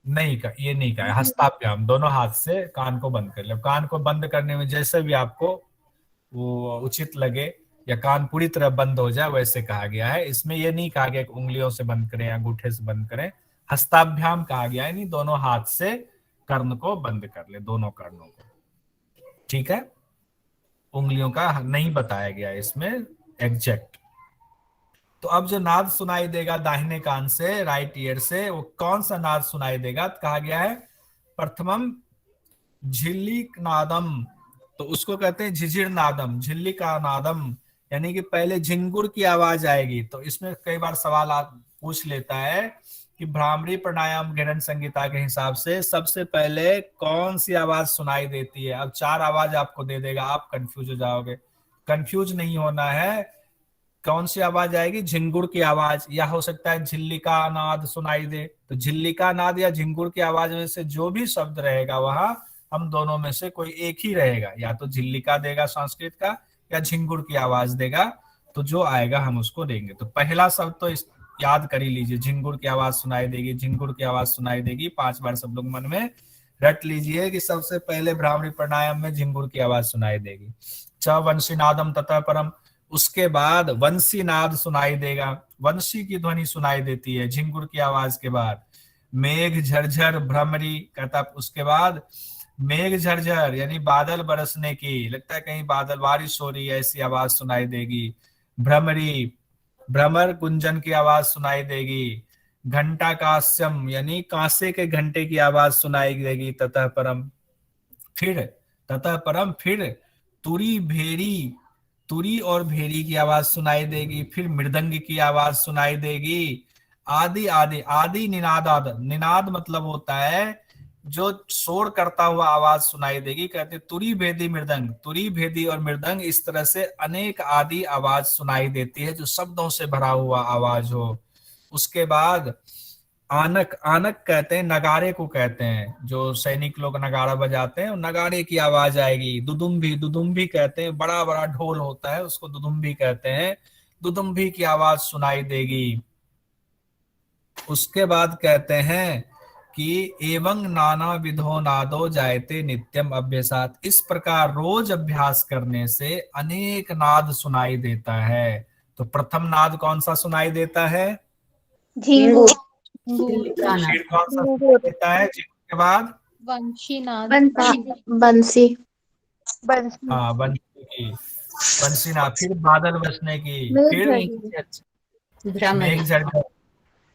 नहीं का, ये नहीं कहा। हस्ताभ्याम, दोनों हाथ से कान को बंद कर ले। कान को बंद करने में जैसे भी आपको वो उचित लगे या कान पूरी तरह बंद हो जाए वैसे कहा गया है। इसमें ये नहीं कहा गया कि उंगलियों से बंद करें या अंगूठे से बंद करें। हस्ताभ्याम कहा गया है, नहीं दोनों हाथ से कर्ण को बंद कर ले, दोनों कर्णों को। ठीक है, उंगलियों का नहीं बताया गया इसमें एग्जैक्ट। तो अब जो नाद सुनाई देगा दाहिने कान से, राइट ईयर से, वो कौन सा नाद सुनाई देगा? तो कहा गया है प्रथमम झिल्लिक नादम, तो उसको कहते हैं झिझिर नादम, झिल्ली का नादम, यानी कि पहले झिंगुर की आवाज आएगी। तो इसमें कई बार सवाल पूछ लेता है कि भ्रामरी प्राणायाम घिरण संहिता के हिसाब से सबसे पहले कौन सी आवाज सुनाई देती है? अब 4 आवाज आपको दे देगा, आप कंफ्यूज हो जाओगे। कंफ्यूज नहीं होना है। कौन सी आवाज आएगी? झिंगुर की आवाज, या हो सकता है झिल्ली का नाद सुनाई दे। तो झिल्ली का नाद या झिंगुर की आवाज में से जो भी शब्द रहेगा वहां हम दोनों में से कोई एक ही रहेगा, या तो झिल्ली का देगा संस्कृत का या झिंगुर की आवाज देगा। तो जो आएगा हम उसको देंगे। तो पहला शब्द तो याद कर ही लीजिए, झिंगुर की आवाज सुनाई देगी, झिंगुर की आवाज सुनाई देगी। 5 बार सब लोग मन में रट लीजिए कि सबसे पहले भ्रामरी प्राणायाम में झिंगुर की आवाज सुनाई देगी। च वंशी नादम ततः परम, उसके बाद वंशी नाद सुनाई देगा, वंशी की ध्वनि सुनाई देती है झिंगुर की आवाज के बाद। मेघ झरझर भ्रमरी कहता, उसके बाद मेघ झरझर यानी बादल बरसने की, लगता है कहीं बादल बारिश हो रही है, ऐसी आवाज सुनाई देगी। भ्रमरी, भ्रमर गुंजन की आवाज सुनाई देगी। घंटा कास्यम यानी कांसे के घंटे की आवाज सुनाई देगी। ततः परम, फिर तुरी भेरी, तुरी और भेरी की आवाज सुनाई देगी। फिर मृदंग की आवाज सुनाई देगी। आदि आदि आदि निनाद, निनाद मतलब होता है जो शोर करता हुआ आवाज सुनाई देगी। कहते तुरी भेदी मृदंग, तुरी भेदी और मृदंग, इस तरह से अनेक आदि आवाज सुनाई देती है जो शब्दों से भरा हुआ आवाज हो। उसके बाद आनक, आनक कहते हैं नगारे को कहते हैं, जो सैनिक लोग नगारा बजाते हैं नगारे की आवाज आएगी। दुदुम्भी, दुदुम्भी कहते हैं बड़ा बड़ा ढोल होता है उसको दुदुम्भी कहते हैं, दुदुम्भी की आवाज सुनाई देगी। उसके बाद कहते हैं कि एवं नाना विधो नादो जायते नित्यम अभ्यासात, इस प्रकार रोज अभ्यास करने से अनेक नाद सुनाई देता है। तो प्रथम नाद कौन सा सुनाई देता है? झिंगुर। फिर कौन सा सुनाई देता है? के बाद वंशी नाद, बंसी। हाँ बंसी की, बंसी नाद। फिर बादल बरसने की, फिर मेघ झरझर,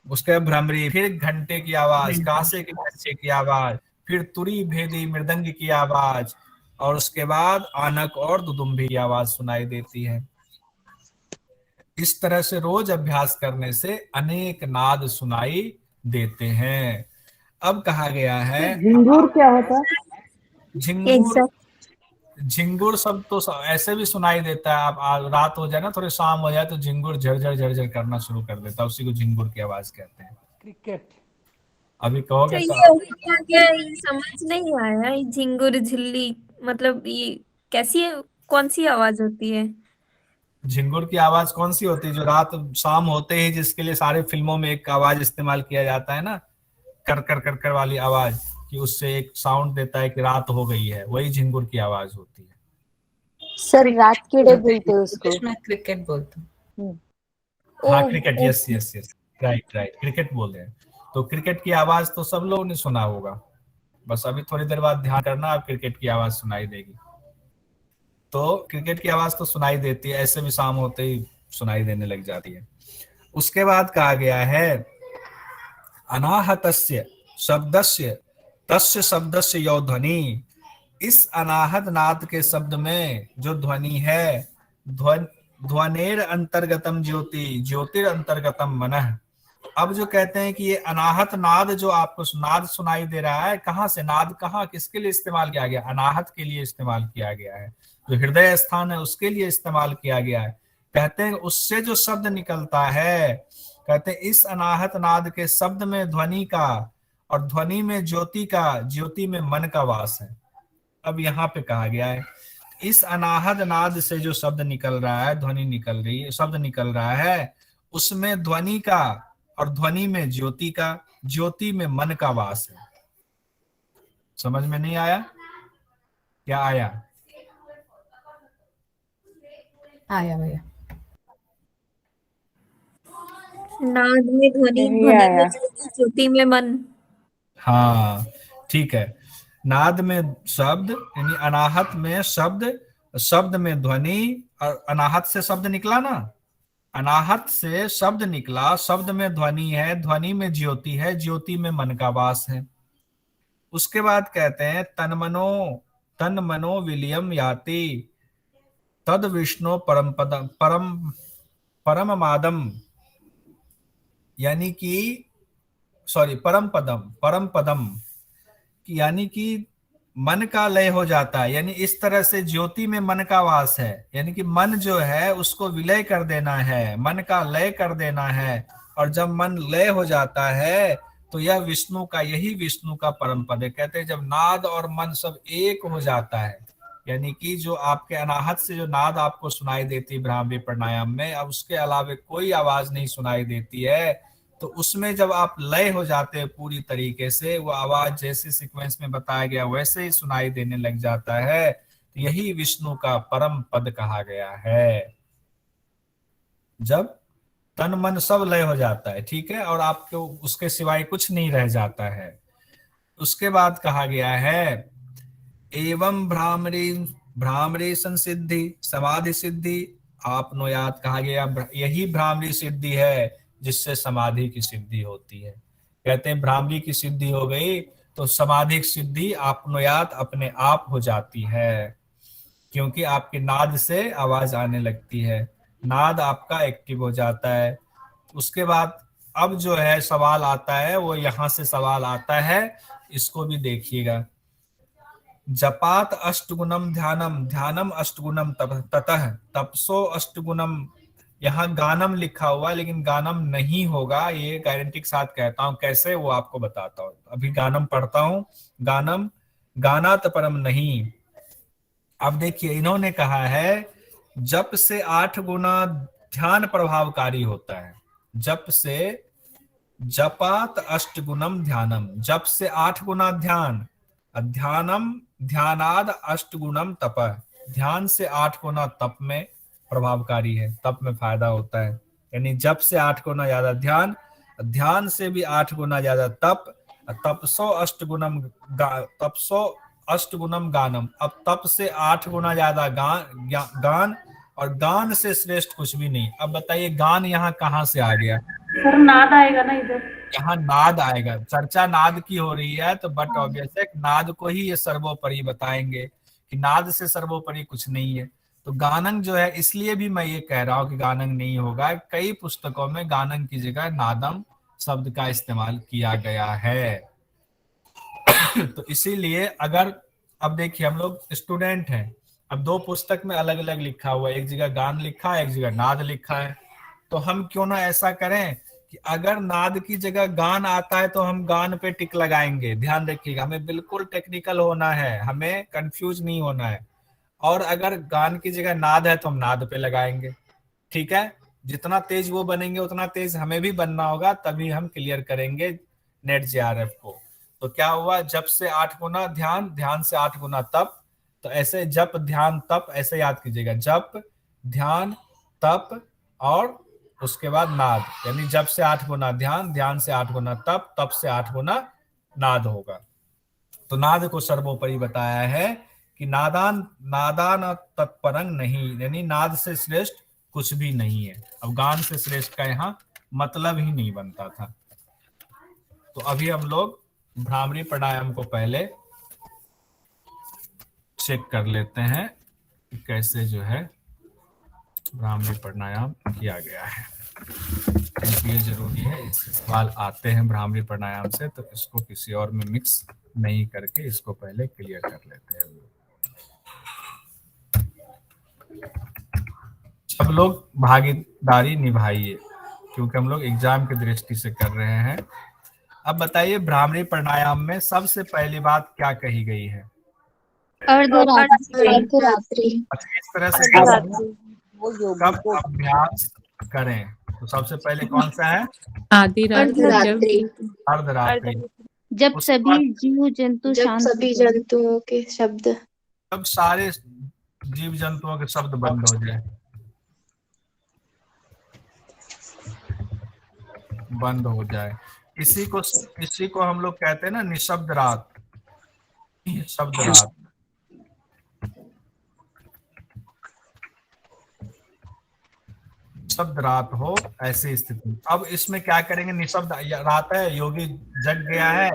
उसके भ्रमरी, फिर घंटे की आवाज, कांसे के घंटे की आवाज, फिर तुरी भेदी मृदंग की आवाज, और उसके बाद आनक और दुदुम्भी की आवाज सुनाई देती है। इस तरह से रोज अभ्यास करने से अनेक नाद सुनाई देते हैं। अब कहा गया है झिंगुर क्या होता है? झिंगुर, झिंगुर शब्द तो ऐसे भी सुनाई देता है। आप रात हो जाए ना, थोड़ी शाम हो जाए तो झिंगुर झरझर झरझर करना शुरू कर देता है, उसी को झिंगुर की आवाज कहते हैं। क्रिकेट। अभी तो कहोगे तो ये होता क्या है? ये समझ नहीं आया, ये झिंगुर झिल्ली मतलब ये कैसी है, कौन सी आवाज होती है? झिंगुर की आवाज कौन सी होती है? जो रात शाम होते ही जिसके लिए सारे फिल्मों में एक आवाज इस्तेमाल किया जाता है ना, कर कर कर कर वाली आवाज, कि उससे एक साउंड देता है कि रात हो गई है, वही झिंगुर की आवाज होती है। सर रात कीड़े बोलते हैं उसको। मैं क्रिकेट बोलता हूँ। हाँ cricket, yes yes yes, right right, cricket बोल रहे हैं। तो क्रिकेट की आवाज तो सब लोगों ने सुना होगा, बस अभी थोड़ी देर बाद ध्यान करना, आप क्रिकेट की आवाज सुनाई देगी। तो क्रिकेट की आवाज तो सुनाई देती है, ऐसे भी शाम होते ही सुनाई देने लग जाती है। उसके बाद कहा गया है अनाहतस्य शब्दस्य तस्य शब्दस्य यो ध्वनि। इस अनाहत नाद के शब्द में जो ध्वनि है, ध्वनेर अंतर्गतम ज्योति ज्योतिर अंतर्गतम मनः। अब जो कहते हैं कि ये अनाहत नाद जो आपको नाद सुनाई दे रहा है, कहाँ से नाद, कहाँ किसके लिए इस्तेमाल किया गया? अनाहत के लिए इस्तेमाल किया गया है, जो हृदय स्थान है उसके लिए इस्तेमाल किया गया है। कहते हैं उससे जो शब्द निकलता है, कहते हैं इस अनाहत नाद के शब्द में ध्वनि का, और ध्वनि में ज्योति का, ज्योति में मन का वास है। अब यहाँ पे कहा गया है इस अनाहत नाद से जो शब्द निकल रहा है, ध्वनि निकल रही है, शब्द निकल रहा है, उसमें ध्वनि का और ध्वनि में ज्योति का, ज्योति में मन का वास है। समझ में नहीं आया? क्या आया? आया भैया। नाद में ध्वनि, नहीं ध्वनि आया। में ज्योति, ज्योति में मन। हाँ ठीक है। नाद में शब्द यानी अनाहत में शब्द, शब्द में ध्वनि, और अनाहत से शब्द निकला ना, अनाहत से शब्द निकला, शब्द में ध्वनि है, ध्वनि में ज्योति है, ज्योति में मन का वास है। उसके बाद कहते हैं तन मनो विलियम याति तद विष्णु परम पदम परम मादम, यानी कि परम पदम, यानी कि मन का लय हो जाता है। यानी इस तरह से ज्योति में मन का वास है, यानी कि मन जो है उसको विलय कर देना है, मन का लय कर देना है। और जब मन लय हो जाता है तो यह विष्णु का, यही विष्णु का परम पद है। कहते हैं जब नाद और मन सब एक हो जाता है, यानी कि जो आपके अनाहत से जो नाद आपको सुनाई देती है ब्राह्मी प्राणायाम में, अब उसके अलावा कोई आवाज नहीं सुनाई देती है, तो उसमें जब आप लय हो जाते हैं पूरी तरीके से, वो आवाज जैसे सीक्वेंस में बताया गया वैसे ही सुनाई देने लग जाता है, तो यही विष्णु का परम पद कहा गया है। जब तन मन सब लय हो जाता है, ठीक है, और आपको उसके सिवाय कुछ नहीं रह जाता है। उसके बाद कहा गया है एवं भ्रामरी संसिद्धि समाधि सिद्धि आपनोयात। कहा गया यही भ्रामरी सिद्धि है जिससे समाधि की सिद्धि होती है। कहते हैं भ्रामरी की सिद्धि हो गई तो समाधि की सिद्धि आपनोयात, अपने आप हो जाती है, क्योंकि आपके नाद से आवाज आने लगती है, नाद आपका एक्टिव हो जाता है। उसके बाद अब जो है सवाल आता है, वो यहां से सवाल आता है, इसको भी देखिएगा। जपात अष्टगुणम ध्यानम, ध्यानम अष्टगुणम ततः तपसो अष्टगुणम। यहाँ गानम लिखा हुआ, लेकिन गानम नहीं होगा, ये गारंटी के साथ कहता हूं। कैसे, वो आपको बताता हूं। अभी गानम पढ़ता हूं। गानम गानात परम नहीं। अब देखिए इन्होंने कहा है जप से 8 गुना ध्यान प्रभावकारी होता है। जप से, जपात अष्टगुणम ध्यानम, जप से 8 गुना ध्यान, ध्यानम ध्यानाद अष्टगुणम तप, ध्यान से 8 गुना तप में प्रभावकारी है, तप में फायदा होता है। यानी जप से 8 गुना ज्यादा ध्यान, ध्यान से भी 8 गुना ज्यादा तप, तपसो अष्टगुणम गानम। अब तप से 8 गुना ज्यादा गान, और गान से श्रेष्ठ कुछ भी नहीं। अब बताइए गान यहाँ कहाँ से आ गया? सर नाद आएगा ना इधर, यहाँ नाद आएगा। चर्चा नाद की हो रही है, तो बट ऑब्वियस है नाद को ही ये सर्वोपरि बताएंगे कि नाद से सर्वोपरि कुछ नहीं है। तो गानंग जो है, इसलिए भी मैं ये कह रहा हूँ कि गानंग नहीं होगा। कई पुस्तकों में गानंग की जगह नादम शब्द का इस्तेमाल किया गया है। तो इसीलिए अगर, अब देखिए हम लोग स्टूडेंट हैं, अब दो पुस्तक में अलग अलग लिखा हुआ है, एक जगह गान लिखा है, एक जगह नाद लिखा है। तो हम क्यों ना ऐसा करें कि अगर नाद की जगह गान आता है तो हम गान पे टिक लगाएंगे। ध्यान रखिएगा, हमें बिल्कुल टेक्निकल होना है, हमें कंफ्यूज नहीं होना है। और अगर गान की जगह नाद है तो हम नाद पे लगाएंगे। ठीक है, जितना तेज वो बनेंगे उतना तेज हमें भी बनना होगा, तभी हम क्लियर करेंगे नेट जेआरएफ को। तो क्या हुआ, जप से 8 गुना ध्यान, ध्यान से 8 गुना तप। तो ऐसे जप ध्यान तप ऐसे याद कीजिएगा, जप ध्यान तप और उसके बाद नाद, यानी जप से 8 गुना ध्यान, ध्यान से 8 गुना तप, तप से 8 गुना नाद होगा। तो नाद को सर्वोपरि बताया है कि नादान तत्परंग नहीं, यानी नाद से श्रेष्ठ कुछ भी नहीं है। अब गान से श्रेष्ठ का यहाँ मतलब ही नहीं बनता था। तो अभी हम लोग भ्रामरी प्राणायाम को पहले चेक कर लेते हैं कि कैसे जो है भ्रामरी प्राणायाम किया गया है, क्योंकि ये जरूरी है। इससे सवाल आते हैं भ्रामरी प्राणायाम से, तो इसको किसी और में मिक्स नहीं करके इसको पहले क्लियर कर लेते हैं। सब लोग भागीदारी निभाइए, क्योंकि हम लोग एग्जाम की दृष्टि से कर रहे हैं। अब बताइए, भ्रामरी प्राणायाम में सबसे पहली बात क्या कही गई है? अर्धरात्रि। इस तरह से कब अभ्यास करें? तो सबसे पहले कौन सा है? आधी रात, अर्धरात्रि। जब सभी जीव जंतु जब शांत सभी जंतुओं के शब्द, जब सारे जीव जंतुओं के शब्द बंद हो जाए, बंद हो जाए। इसी को हम लोग कहते हैं ना निशब्द रात, निशब्द रात। निशब्द रात हो ऐसी स्थिति। अब इसमें क्या करेंगे? निशब्द रात है, योगी जग गया है,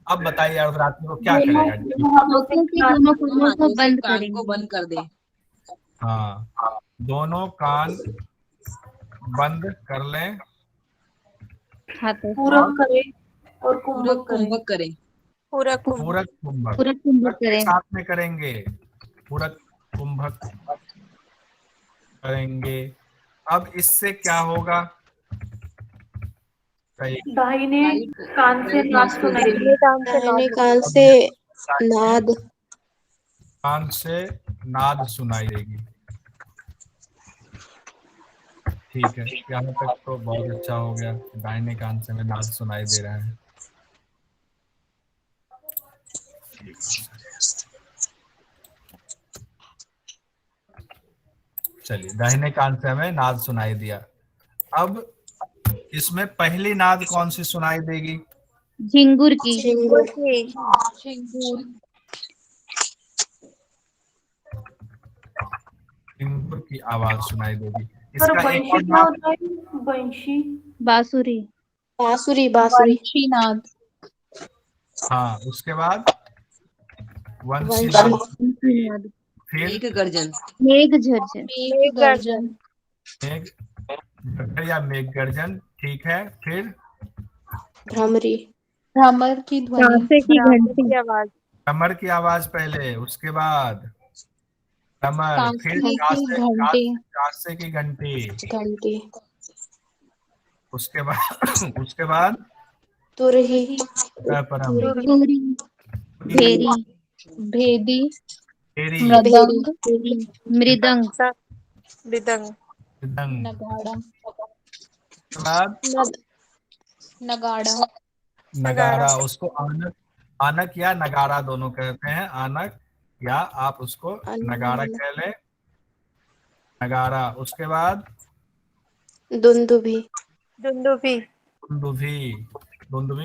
अब बताइए अर्धरात्रि को क्या करेगा? दोनों कानों को बंद करेंगे, बंद कर दे। हाँ, दोनों कान बंद कर लें, पूरक करें और कुंभक करें। पूरक कुंभक करें, साथ में करेंगे, पूरक कुंभक करेंगे। अब इससे क्या होगा? दाहिने कान से नाद सुनाई देगी। दाहिने कान से नाद, कान से नाद सुनाई देगी। ठीक है, यहाँ तक तो बहुत अच्छा हो गया। दाहिने कान से हमें नाद सुनाई दे रहा है। चलिए, दाहिने कान से हमें नाद सुनाई दिया। अब इसमें पहली नाद कौन सी सुनाई देगी? झिंगुर की। झिंगुर की आवाज सुनाई देगी। और इसका एक बंशी और क्या नाद, होता है? बंशी, बांसुरी। बांसुरी। नाद। हाँ, उसके बाद वंशी नाद, फिर गर्जन, मेघ गर्जन। मेघ या मेघ गर्जन। ठीक है, फिर भ्रमर की ध्वनि, घंटी आवाज। कमर की आवाज पहले, उसके बाद कमर, फिर कांसे की घंटी, उसके बाद तुरही, भेदी, तेरी, मृदंग, नगाड़ा। उसको आनक या नगारा दोनों कहते हैं। आनक या आप उसको नगाड़ा कह ले, नगारा। उसके बाद दुंदुभी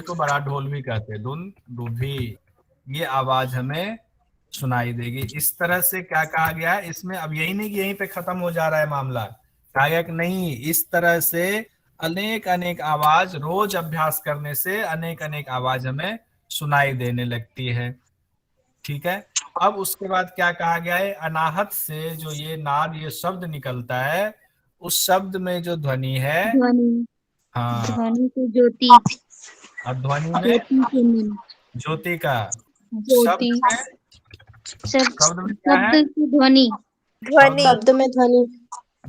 को बड़ा ढोल भी कहते हैं, दुंदुभी। ये आवाज हमें सुनाई देगी। इस तरह से क्या कहा गया है इसमें? अब यही नहीं कि यहीं पे खत्म हो जा रहा है मामला, कहा गया कि नहीं, इस तरह से अनेक आवाज रोज अभ्यास करने से अनेक आवाज हमें सुनाई देने लगती है। ठीक है, अब उसके बाद क्या कहा गया है? अनाहत से जो ये नाद, ये शब्द निकलता है, उस शब्द में जो ध्वनि है, हाँ, ध्वनि को ज्योति, और ध्वनि में ज्योति का, शब्द में शब्द में क्या है? शब्द की ध्वनि, शब्द में ध्वनि,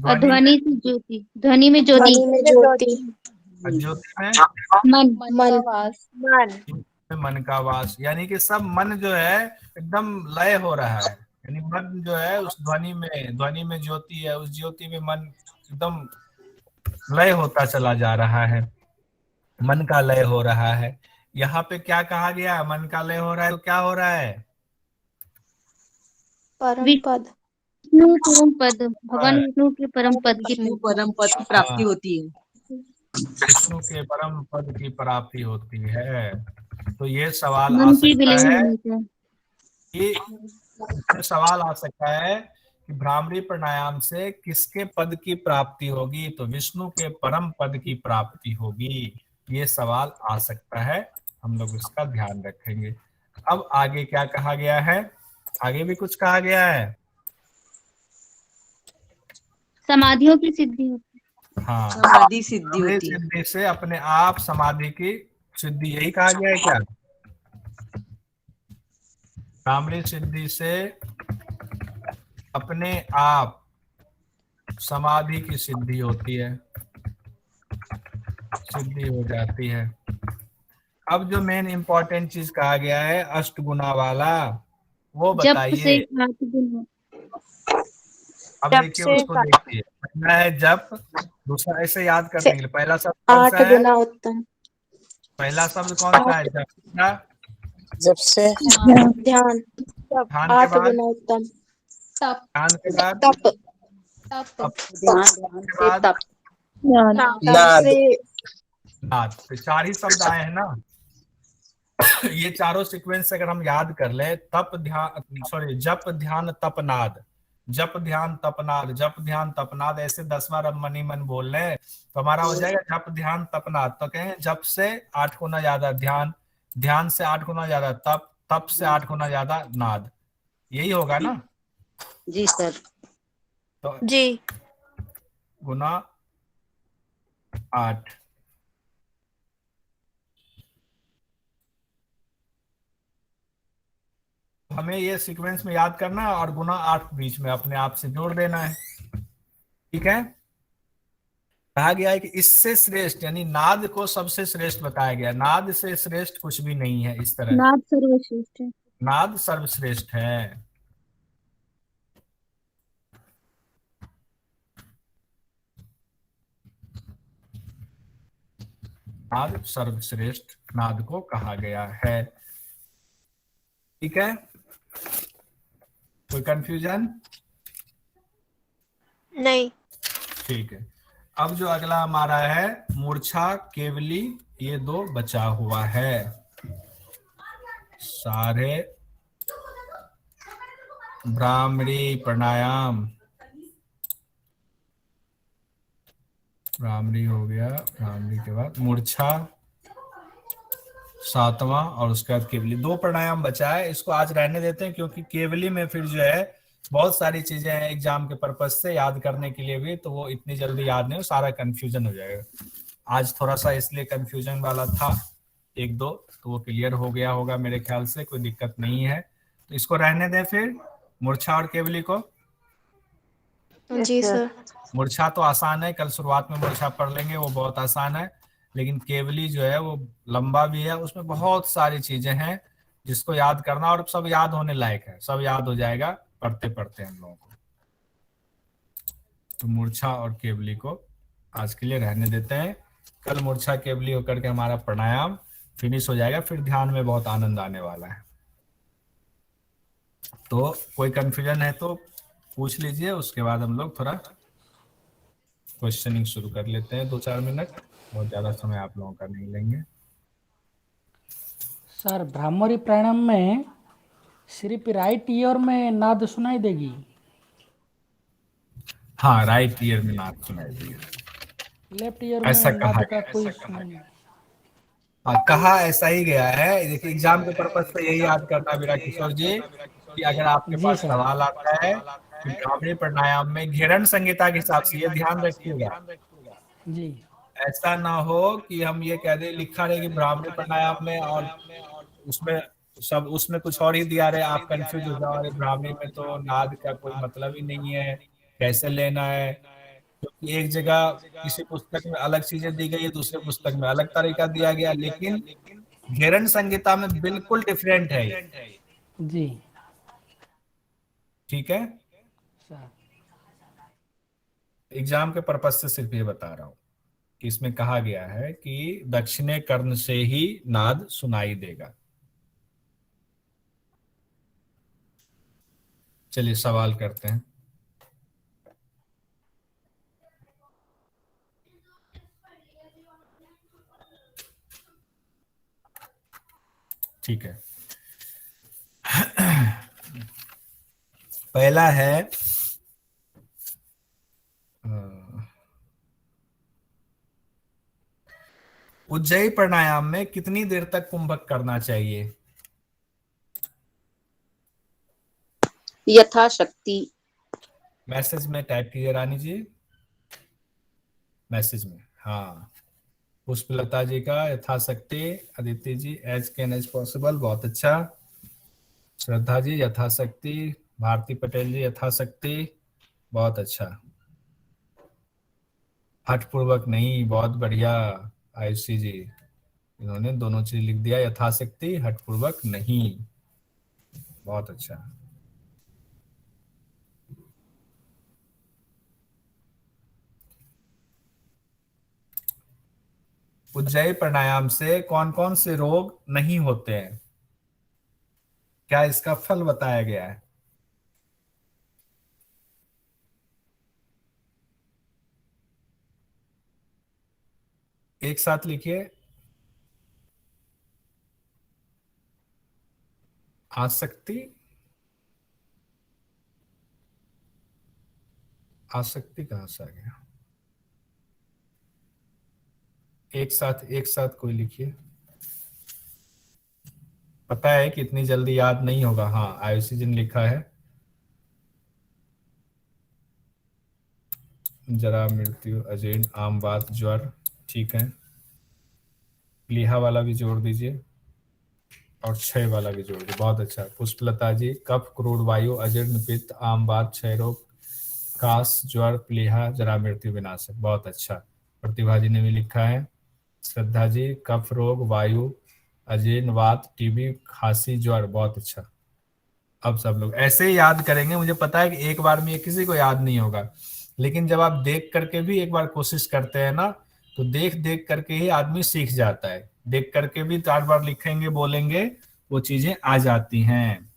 और ध्वनि से ज्योति, ध्वनि में ज्योति, ध्वनि में ज्योति, और ज्योति में मन, मन, मन का वास, यानी कि सब मन जो है एकदम लय हो रहा है। यानी मन जो है उस ध्वनि में ज्योति है, उस ज्योति में मन एकदम लय होता चला जा रहा है, मन का लय हो रहा है। यहाँ पे क्या कहा गया? मन का लय हो रहा है तो क्या हो रहा है? परम पद, विष्णु परम पद, भगवान विष्णु के परम पद की विष्णु परम पद की प्राप्ति होती है। विष्णु के परम पद की प्राप्ति होती है। तो ये सवाल आ मन की सकता विलय है होने से। कि सवाल आ सकता है कि भ्रामरी प्राणायाम से किसके पद की प्राप्ति होगी? तो विष्णु के परम पद की प्राप्ति होगी। ये सवाल आ सकता है, हम लोग इसका ध्यान रखेंगे। अब आगे क्या कहा गया है? आगे भी कुछ कहा गया है। समाधियों की सिद्धि होती हाँ, समाधि सिद्धि होती है। सिद्धि से अपने आप समाधि की सिद्धि, यही कहा गया है क्या? भ्रामरी सिद्धि से अपने आप समाधि की सिद्धि होती है, सिद्धि हो जाती है। अब जो मेन इंपॉर्टेंट चीज कहा गया है अष्टगुना वाला, वो जप से बताइए। 8 गुण, अब देखिए उसको देखिए, पहला है जप, दूसरा ऐसे याद करने के लिए पहला शब्द कौन 8 सा है? गुना उत्तम, पहला शब्द कौन सा है? जप का। जब से ध्यान, ध्यान के 8 बाद, गुना उत्तम, ध्यान के बाद, तप, ध्यान के बाद तप नाद से नाद। तो 4 ही शब्द आए हैं ना। ये चारों सीक्वेंस अगर हम याद कर ले, तप ध्यान, सॉरी, जप ध्यान तप नाद, जप ध्यान तपनाद, जप ध्यान तपनाद, ऐसे 10 बार हम मन ही मन बोल रहे तो हमारा हो जाएगा जप ध्यान तपनाद। तो कहें जप से 8 गुना ज्यादा ध्यान, ध्यान से 8 गुना ज्यादा तप, तप से 8 गुना ज्यादा नाद, यही होगा ना? जी सर। तो जी गुना 8। हमें ये सीक्वेंस में याद करना है और गुना 8 बीच में अपने आप से जोड़ देना है। ठीक है, कहा गया है कि इससे श्रेष्ठ, यानी नाद को सबसे श्रेष्ठ बताया गया। नाद से श्रेष्ठ कुछ भी नहीं है इस तरह। नाद सर्वश्रेष्ठ है, नाद सर्वश्रेष्ठ है। नाद सर्वश्रेष्ठ नाद को कहा गया है। ठीक है, कोई कंफ्यूजन? नहीं। ठीक है, अब जो अगला हमारा है मूर्छा केवली, ये 2 बचा हुआ है। सारे भ्रामरी प्राणायाम, भ्रामरी हो गया, भ्रामरी के बाद मूर्छा 7वां और उसके बाद केवली, 2 प्राणायाम बचा है। इसको आज रहने देते हैं क्योंकि केवली में फिर जो है बहुत सारी चीजें हैं एग्जाम के पर्पज से याद करने के लिए भी, तो वो इतनी जल्दी याद नहीं हो, सारा कंफ्यूजन हो जाएगा। आज थोड़ा सा इसलिए कंफ्यूजन वाला था 1-2, तो वो क्लियर हो गया होगा मेरे ख्याल से, कोई दिक्कत नहीं है। तो इसको रहने दें फिर मूर्छा और केवली को। जी सर। मूर्छा तो आसान है, कल शुरुआत में मूर्छा पढ़ लेंगे, वो बहुत आसान है। लेकिन केवली जो है वो लंबा भी है, उसमें बहुत सारी चीजें हैं जिसको याद करना, और सब याद होने लायक है, सब याद हो जाएगा पढ़ते पढ़ते हम लोगों को। तो मूर्छा और केवली को आज के लिए रहने देते हैं। कल मूर्छा केवली होकर के हमारा प्राणायाम फिनिश हो जाएगा, फिर ध्यान में बहुत आनंद आने वाला है। तो कोई कंफ्यूजन है तो पूछ लीजिए, उसके बाद हम लोग थोड़ा क्वेश्चनिंग शुरू कर लेते हैं। 2-4 मिनट, बहुत ज्यादा समय आप लोगों का नहीं लेंगे। सर भ्रामरी प्राणायाम में सिर्फ राइट ईयर में नाद सुनाई देगी? हाँ, राइट ईयर में नाद सुनाई देगी, लेफ्ट ईयर में ऐसा कहा नाद का गया, कोई ऐसा कहा सुनाई गया। हाँ, कहा ऐसा ही गया है। देखिए एग्जाम के पर्पज से यही याद करना मेरा किशोर जी, कि अगर आपके पास सवाल आता है कि भ्रामरी प्राणायाम में घेरन संहिता के हिसाब से, ये ध्यान रखिएगा जी, ऐसा ना हो कि हम ये कह दें लिखा रहे कि भ्रामरी प्राणायाम में और उसमें सब उसमें कुछ और ही दिया रहे, आप कंफ्यूज हो जाओ, अरे ब्राह्मणी में तो नाद का कोई मतलब ही नहीं है, कैसे लेना है। क्योंकि एक जगह किसी पुस्तक में अलग चीजें दी गई है, दूसरे पुस्तक में अलग तरीका दिया गया, लेकिन घेरन संहिता में बिल्कुल डिफरेंट है ये। जी ठीक है, सर। एग्जाम के पर्पज से सिर्फ ये बता रहा हूं कि इसमें कहा गया है कि दक्षिणे कर्ण से ही नाद सुनाई देगा। चलिए सवाल करते हैं। ठीक है, पहला है उज्जयी प्राणायाम में कितनी देर तक कुंभक करना चाहिए? यथाशक्ति। मैसेज में टाइप कीजिए रानी जी, मैसेज में। हाँ, पुष्पलता जी का यथाशक्ति, अदिति जी एज कैन एज पॉसिबल, बहुत अच्छा। श्रद्धा जी यथाशक्ति, भारती पटेल जी यथाशक्ति, बहुत अच्छा। हठपूर्वक नहीं, बहुत बढ़िया। आयुषी जी, इन्होंने दोनों चीज लिख दिया, यथाशक्ति, हठपूर्वक नहीं, बहुत अच्छा। उज्जयी प्राणायाम से कौन कौन से रोग नहीं होते हैं? क्या इसका फल बताया गया है? एक साथ लिखिए। आसक्ति, आसक्ति कहां से आ गया? एक साथ कोई लिखिए। पता है कि इतनी जल्दी याद नहीं होगा। हाँ, आयुषी जी ने लिखा है। जरा मृत्यु, अजीर्ण, आम बात, ज्वर, ठीक है। प्लीहा वाला भी जोड़ दीजिए और क्षय वाला भी जोड़ दीजिए, बहुत अच्छा। पुष्पलता जी, कफ, क्रूर वायु, अजीर्ण, पित्त, आम बात, क्षय रोग, कास, ज्वर, प्लीहा, जरा मृत्यु, विनाशक, बहुत अच्छा। प्रतिभा जी ने भी लिखा है। श्रद्धा जी, कफ रोग, वायु, अजीर्ण, वात, टीबी, खांसी, ज्वर, बहुत अच्छा। अब सब लोग ऐसे ही याद करेंगे। मुझे पता है कि एक बार में ये किसी को याद नहीं होगा, लेकिन जब आप देख करके भी एक बार कोशिश करते हैं ना, तो देख देख करके ही आदमी सीख जाता है। देख करके भी 4 बार लिखेंगे, बोलेंगे, वो चीजें आ जाती हैं।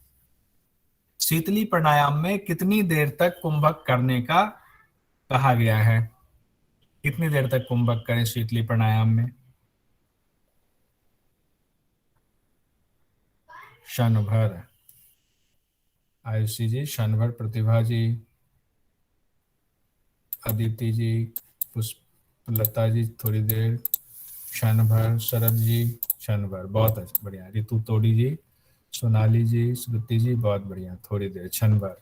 शीतली प्राणायाम में कितनी देर तक कुंभक करने का कहा गया है? कितनी देर तक कुंभक करें शीतली प्राणायाम में? क्षण भर। आयुषी जी क्षण भर, प्रतिभा जी, अदिति जी, पुष्पलता जी थोड़ी देर, क्षण भर, शरद जी क्षण भर, बहुत अच्छा, बढ़िया। रितु तोड़ी जी, सोनाली जी, श्रुति जी, बहुत बढ़िया, थोड़ी देर, क्षण भर।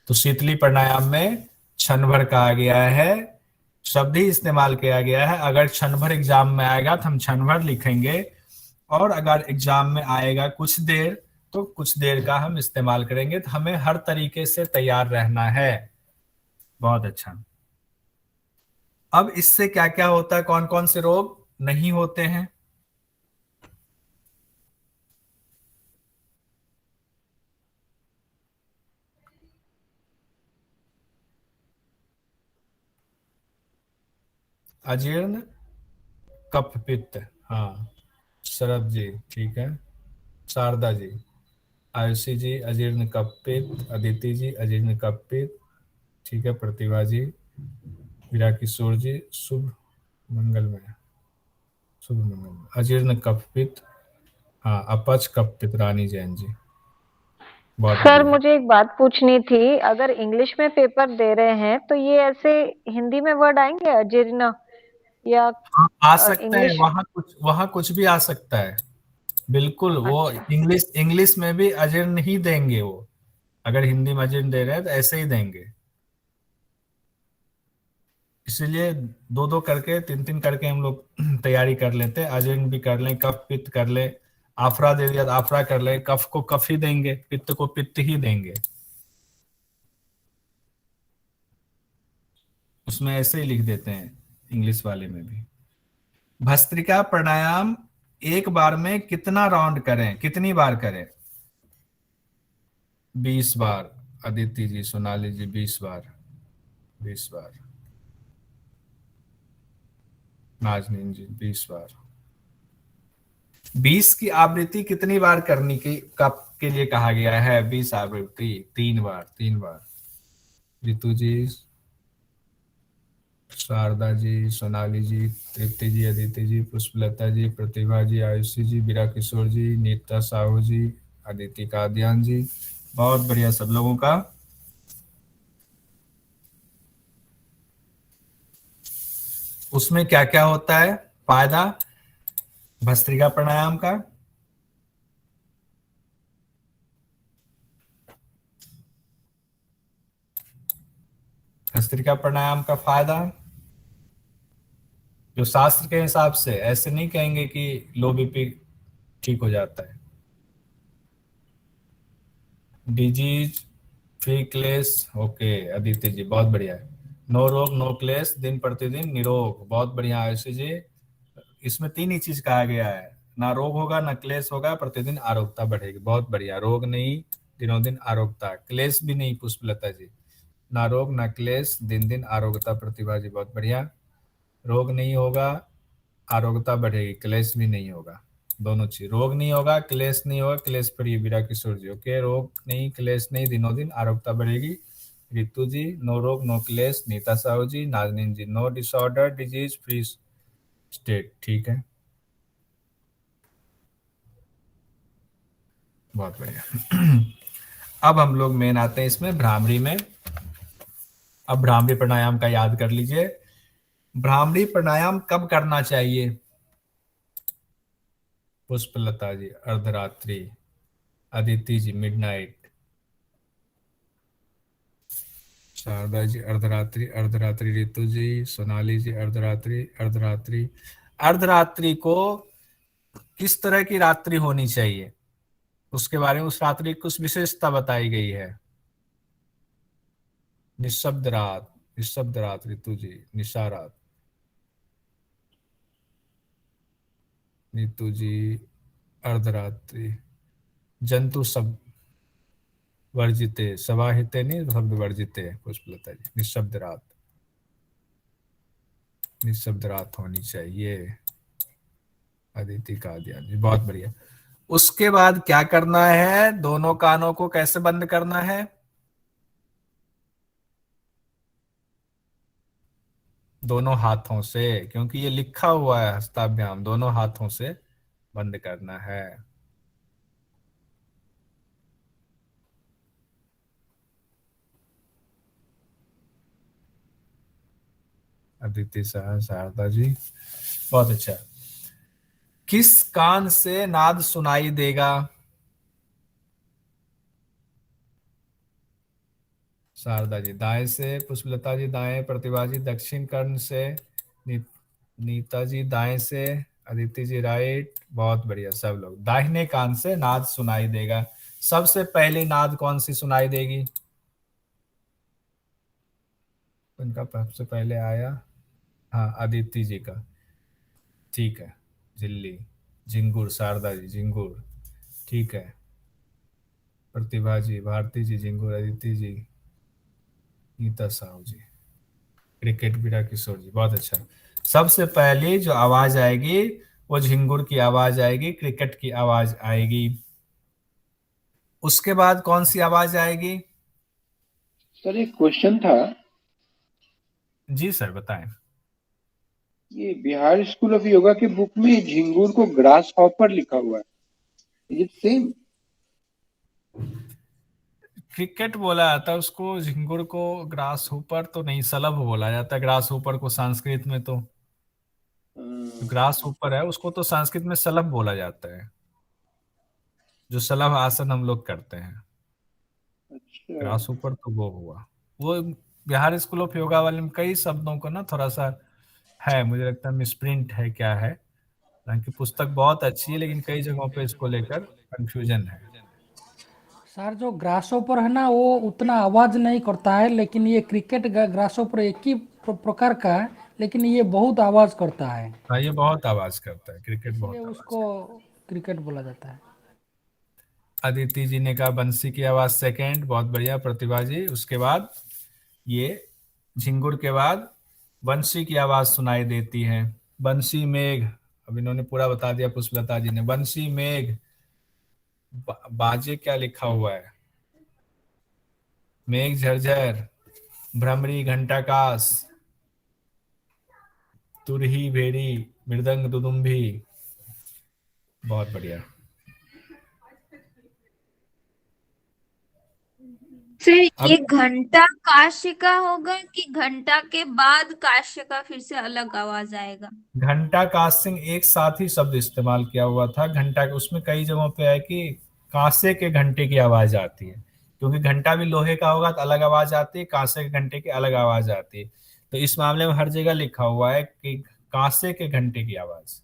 तो शीतली प्राणायाम में क्षण भर कहा गया है, शब्द ही इस्तेमाल किया गया है। अगर क्षण भर एग्जाम में आएगा तो हम क्षण भर लिखेंगे, और अगर एग्जाम में आएगा कुछ देर तो कुछ देर का हम इस्तेमाल करेंगे। तो हमें हर तरीके से तैयार रहना है। बहुत अच्छा। अब इससे क्या क्या होता है, कौन कौन से रोग नहीं होते हैं? अजीर्ण, कफ, पित्त, हाँ। शरद जी ठीक है। शारदा जी, आयुषी जी अजीर्ण कफ पित्त, अदिति जी अजीर्ण कफ पित्त, ठीक है। प्रतिभा जी, वीरा किशोर जी, शुभ मंगलमय, शुभ मंगलमय, अजीर्ण कफ पित्त, हाँ। अपच कफ पित्त, रानी जैन जी, बहुत सर बढ़िया। मुझे एक बात पूछनी थी, अगर इंग्लिश में पेपर दे रहे हैं तो ये ऐसे हिंदी में वर्ड आएंगे अजीर्ण या हाँ, आ सकता है, इंग्लिश? वहां कुछ भी आ सकता है, बिल्कुल। वो अच्छा इंग्लिश में भी अजीर्ण ही देंगे वो। अगर हिंदी में अजीर्ण दे रहे हैं तो ऐसे ही देंगे। इसीलिए 2-2 करके, 3-3 करके हम लोग तैयारी कर लेते हैं। अजीर्ण भी कर लें, कफ पित्त कर लें, आफरा दे दिया तो आफरा कर ले, कफ को कफ ही देंगे, पित्त को पित्त ही देंगे, उसमें ऐसे ही लिख देते हैं इंग्लिश वाले में भी। भस्त्रिका प्राणायाम एक बार में कितना राउंड करें, कितनी बार करें? 20 बार। अदिति जी, सोनाली जी 20 बार, 20 बार। नाजनीन जी 20 बार। 20 की आवृत्ति कितनी बार करने के लिए कहा गया है? 20 आवृत्ति 3 बार, 3 बार। रितु जी, शारदा जी, सोनाली जी, तृप्ति जी, अदिति जी, पुष्पलता जी, प्रतिभा जी, आयुषी जी, बीरा किशोर जी, नीता साहू जी, अदिति कादियान जी, बहुत बढ़िया सब लोगों का। उसमें क्या क्या होता है फायदा भस्त्रिका प्राणायाम का? भस्त्रिका प्राणायाम का फायदा जो शास्त्र के हिसाब से, ऐसे नहीं कहेंगे कि लो बीपी ठीक हो जाता है। डिजीज फ्री क्लेश, ओके अदिति जी बहुत बढ़िया है। नो रोग नो क्लेश, दिन प्रतिदिन निरोग, बहुत बढ़िया आयुषी जी। इसमें 3 ही चीज कहा गया है, ना रोग होगा ना क्लेश होगा, प्रतिदिन आरोग्यता बढ़ेगी, बहुत बढ़िया। रोग नहीं, दिनों दिन आरोग्यता, क्लेश भी नहीं पुष्पलता जी, ना रोग ना क्लेश, दिन दिन आरोग्यता। प्रतिभा जी बहुत बढ़िया। रोग नहीं होगा, आरोग्यता बढ़ेगी, क्लेश भी नहीं होगा, दोनों चीज। रोग नहीं होगा, क्लेश नहीं होगा, क्लेश फ्री बीरा किशोर जी, ओके। रोग नहीं, क्लेश नहीं, दिनों दिन आरोग्यता बढ़ेगी। रितु जी नो रोग नो क्लेश। Neeta Sahu ji, Nazneen ji no disorder disease free state, ठीक है, बहुत बढ़िया। अब हम लोग मेन आते हैं इसमें भ्रामरी में। अब भ्रामरी प्राणायाम का याद कर लीजिए। भ्रामरी प्राणायाम कब करना चाहिए? पुष्पलता जी अर्धरात्रि, अदिति जी मिडनाइट, शारदा जी अर्धरात्रि, अर्धरात्रि रितु जी, सोनाली जी अर्धरात्रि, अर्धरात्रि। अर्धरात्रि को किस तरह की रात्रि होनी चाहिए उसके बारे में उस रात्रि की कुछ विशेषता बताई गई है। निशब्द रात, निशब्द रात रितु जी, निशा रात, नीतू जी अर्धरात्रि। जंतु सब वर्जिते, सवाहिते नहीं, शब्द वर्जिते, पुष्पलता जी निशब्द रात, निशब्द रात होनी चाहिए। अदिति कादियान जी बहुत बढ़िया। उसके बाद क्या करना है? दोनों कानों को कैसे बंद करना है? दोनों हाथों से, क्योंकि ये लिखा हुआ है हस्ताभ्याम, दोनों हाथों से बंद करना है। अदिति शारदा जी बहुत अच्छा। किस कान से नाद सुनाई देगा? शारदा जी दाएं से, पुष्पलता जी दाएं, प्रतिभा जी दक्षिण कर्ण से, नीता जी दाएं से, अदिति जी राइट, बहुत बढ़िया सब लोग। दाहिने कान से नाद सुनाई देगा। सबसे पहली नाद कौन सी सुनाई देगी? उनका सबसे पहले आया, हाँ अदिति जी का, ठीक है। झिल्ली, झिंगुर, शारदा जी झिंगुर, ठीक है। प्रतिभा जी, भारती जी झिंगुर, अदिति जी, नीता साहू जी क्रिकेट, बीरा किशोर जी बहुत अच्छा। सबसे पहले जो आवाज आएगी वो झिंगुर की आवाज आएगी, क्रिकेट की आवाज आएगी। उसके बाद कौन सी आवाज आएगी? सर एक क्वेश्चन था। जी सर बताएं। ये बिहार स्कूल ऑफ योगा के बुक में झिंगुर को ग्रास हॉपर लिखा हुआ है, इज इट सेम? क्रिकेट बोला जाता है उसको, झिंगुर को ग्रास ऊपर तो नहीं, सलभ बोला जाता है ग्रास ऊपर को संस्कृत में। तो ग्रास ऊपर है उसको तो संस्कृत में सलभ बोला जाता है, जो सलभ आसन हम लोग करते हैं। अच्छा। ग्रास ऊपर तो वो हुआ। वो बिहार स्कूल ऑफ योगा वाले में कई शब्दों को ना थोड़ा सा है, मुझे लगता है मिसप्रिंट है क्या है, हालांकि पुस्तक बहुत अच्छी है, लेकिन कई जगहों पे इसको लेकर कंफ्यूजन है। सर जो ग्रासोपर है ना वो उतना आवाज नहीं करता है, लेकिन ये क्रिकेट ग्रासोपर एक ही प्रकार का है, लेकिन ये बहुत आवाज करता है, हाँ, ये बहुत आवाज करता है, क्रिकेट इसलिए बहुत आवाज उसको क्रिकेट बोला जाता है। अदिति जी ने कहा बंसी की आवाज सेकंड, बहुत बढ़िया प्रतिभा जी। उसके बाद ये झिंगुर के बाद बंसी की आवाज सुनाई देती है। बंसी मेघ, अब इन्होंने पूरा बता दिया पुष्पलता जी ने। बंसी मेघ, बाजे क्या लिखा हुआ है? मेघ झरझर, भ्रमरी घंटाकाश, तुरही भेरी, मृदंग दुदुम्भी। बहुत बढ़िया। सर ये घंटा काश्य का होगा कि घंटा के बाद काश्य का फिर से अलग आवाज आएगा? घंटा कासिंग एक साथ ही शब्द इस्तेमाल किया हुआ था। घंटा के उसमें कई जगहों पे है कि कांसे के घंटे की आवाज आती है, क्योंकि घंटा भी लोहे का होगा तो अलग आवाज आती है, कांसे के घंटे की अलग आवाज आती है। तो इस मामले में हर जगह लिखा हुआ है कि कांसे के घंटे की आवाज।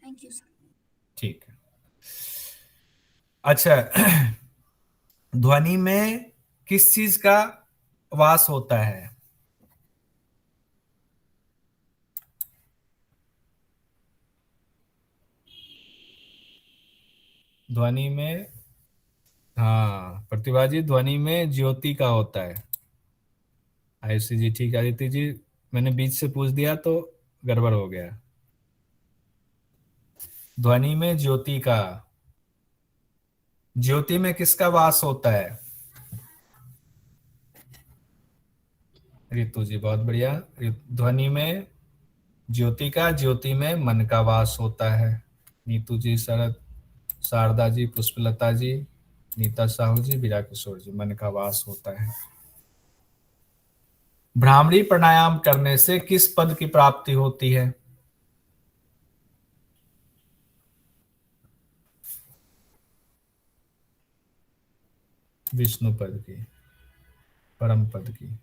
Thank you sir. ठीक है। अच्छा, ध्वनि में किस चीज का वास होता है? ध्वनि में, हाँ प्रतिभा जी, ध्वनि में ज्योति का होता है। आयुषी जी ठीक है। आदित्य जी, मैंने बीच से पूछ दिया तो गड़बड़ हो गया। ध्वनि में ज्योति का, ज्योति में किसका वास होता है? रितु जी बहुत बढ़िया। ध्वनि में ज्योति का, ज्योति में मन का वास होता है। नीतू जी, शरद, शारदा जी, पुष्पलता जी, नीता साहू जी, बीरा किशोर जी, मन का वास होता है। भ्रामरी प्राणायाम करने से किस पद की प्राप्ति होती है? विष्णु पद की, परम पद की।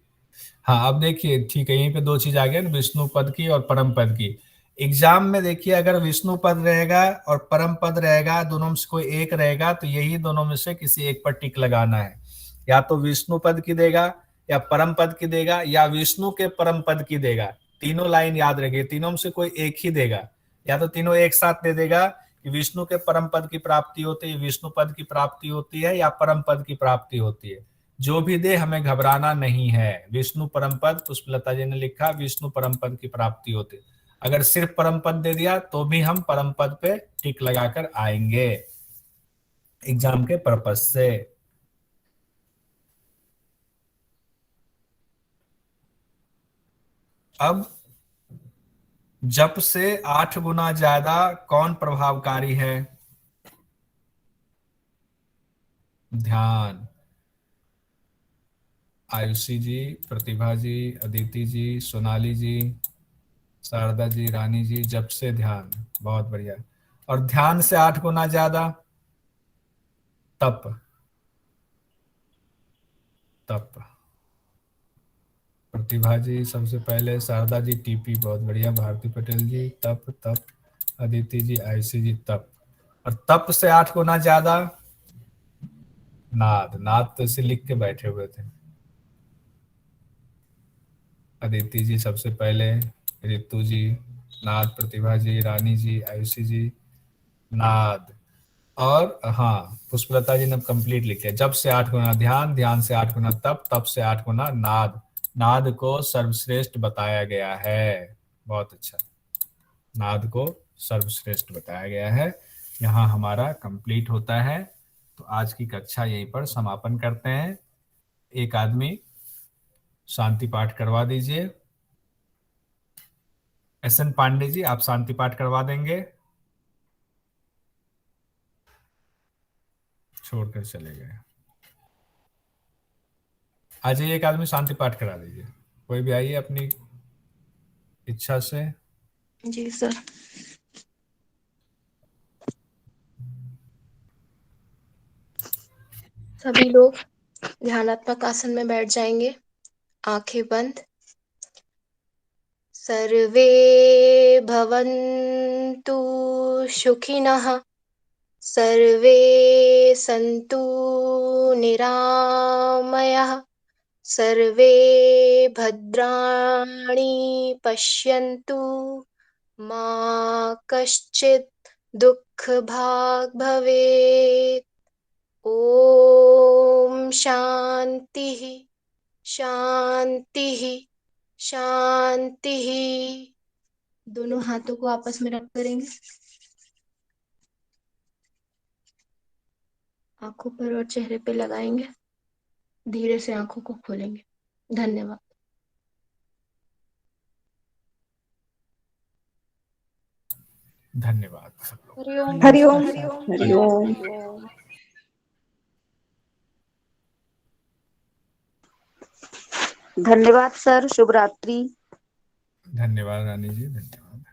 हाँ अब देखिए, ठीक है, यहीं पे दो चीज आ गया ना, विष्णु पद की और परम पद की। एग्जाम में देखिए, अगर विष्णु पद रहेगा और परम पद रहेगा, दोनों में से कोई एक रहेगा, तो यही दोनों में से किसी एक पर टिक लगाना है। या तो विष्णु पद की देगा, या परम पद की देगा, या विष्णु के परम पद की देगा। तीनों लाइन याद रखिए, तीनों में से कोई एक ही देगा। या तो तीनों एक साथ दे देगा कि विष्णु के परम पद की प्राप्ति होती है, विष्णु पद की प्राप्ति होती है, या परम पद की प्राप्ति होती है। जो भी दे, हमें घबराना नहीं है। विष्णु परम पद, पुष्पलता जी ने लिखा विष्णु परम पद की प्राप्ति होती। अगर सिर्फ परम पद दे दिया तो भी हम परम पद पे टिक लगाकर आएंगे एग्जाम के पर्पज से। अब जप से 8 गुना ज्यादा कौन प्रभावकारी है? ध्यान। आयुषी जी, प्रतिभा जी, अदिति जी, सोनाली जी, शारदा जी, रानी जी, जप से ध्यान, बहुत बढ़िया। और ध्यान से 8 गुना ज्यादा तप। तप, प्रतिभा जी सबसे पहले, शारदा जी टीपी, बहुत बढ़िया, भारती पटेल जी तप तप, अदिति जी, आयुषी जी तप। और तप से 8 गुना ज्यादा नाद। नाद तो इसे लिख के बैठे हुए थे। अदिति जी सबसे पहले, रितु जी नाद, प्रतिभा जी, रानी जी, आयुषी जी नाद। और हाँ, पुष्पलता जी ने कंप्लीट लिख लिया। जब से 8 गुना ध्यान, ध्यान से 8 गुना तप, तप से 8 गुना नाद। नाद को सर्वश्रेष्ठ बताया गया है। बहुत अच्छा, नाद को सर्वश्रेष्ठ बताया गया है। यहाँ हमारा कंप्लीट होता है। तो आज की कक्षा यहीं पर समापन करते हैं। एक आदमी शांति पाठ करवा दीजिए। एस.एन. पांडे जी, आप शांति पाठ करवा देंगे? छोड़कर चले गए। आ जाइए, एक आदमी शांति पाठ करा दीजिए। कोई भी आइए अपनी इच्छा से। जी सर। सभी लोग ध्यानात्मक आसन में बैठ जाएंगे, आंखें बंद। सर्वे भवन्तु सुखिनः सर्वे सन्तु निरामयाः सर्वे भद्राणि पश्यन्तु मा कश्चित् दुःखभाग् भवेत्। ॐ शान्तिः शान्तिः शान्तिः। दोनों हाथों को आपस में रख करेंगे, आंखों पर और चेहरे पे लगाएंगे, धीरे से आंखों को खोलेंगे। धन्यवाद। धन्यवाद सब लोग। हरिओम नमस्कार। हरिओम। धन्यवाद सर, शुभ रात्रि। धन्यवाद रानी जी, धन्यवाद।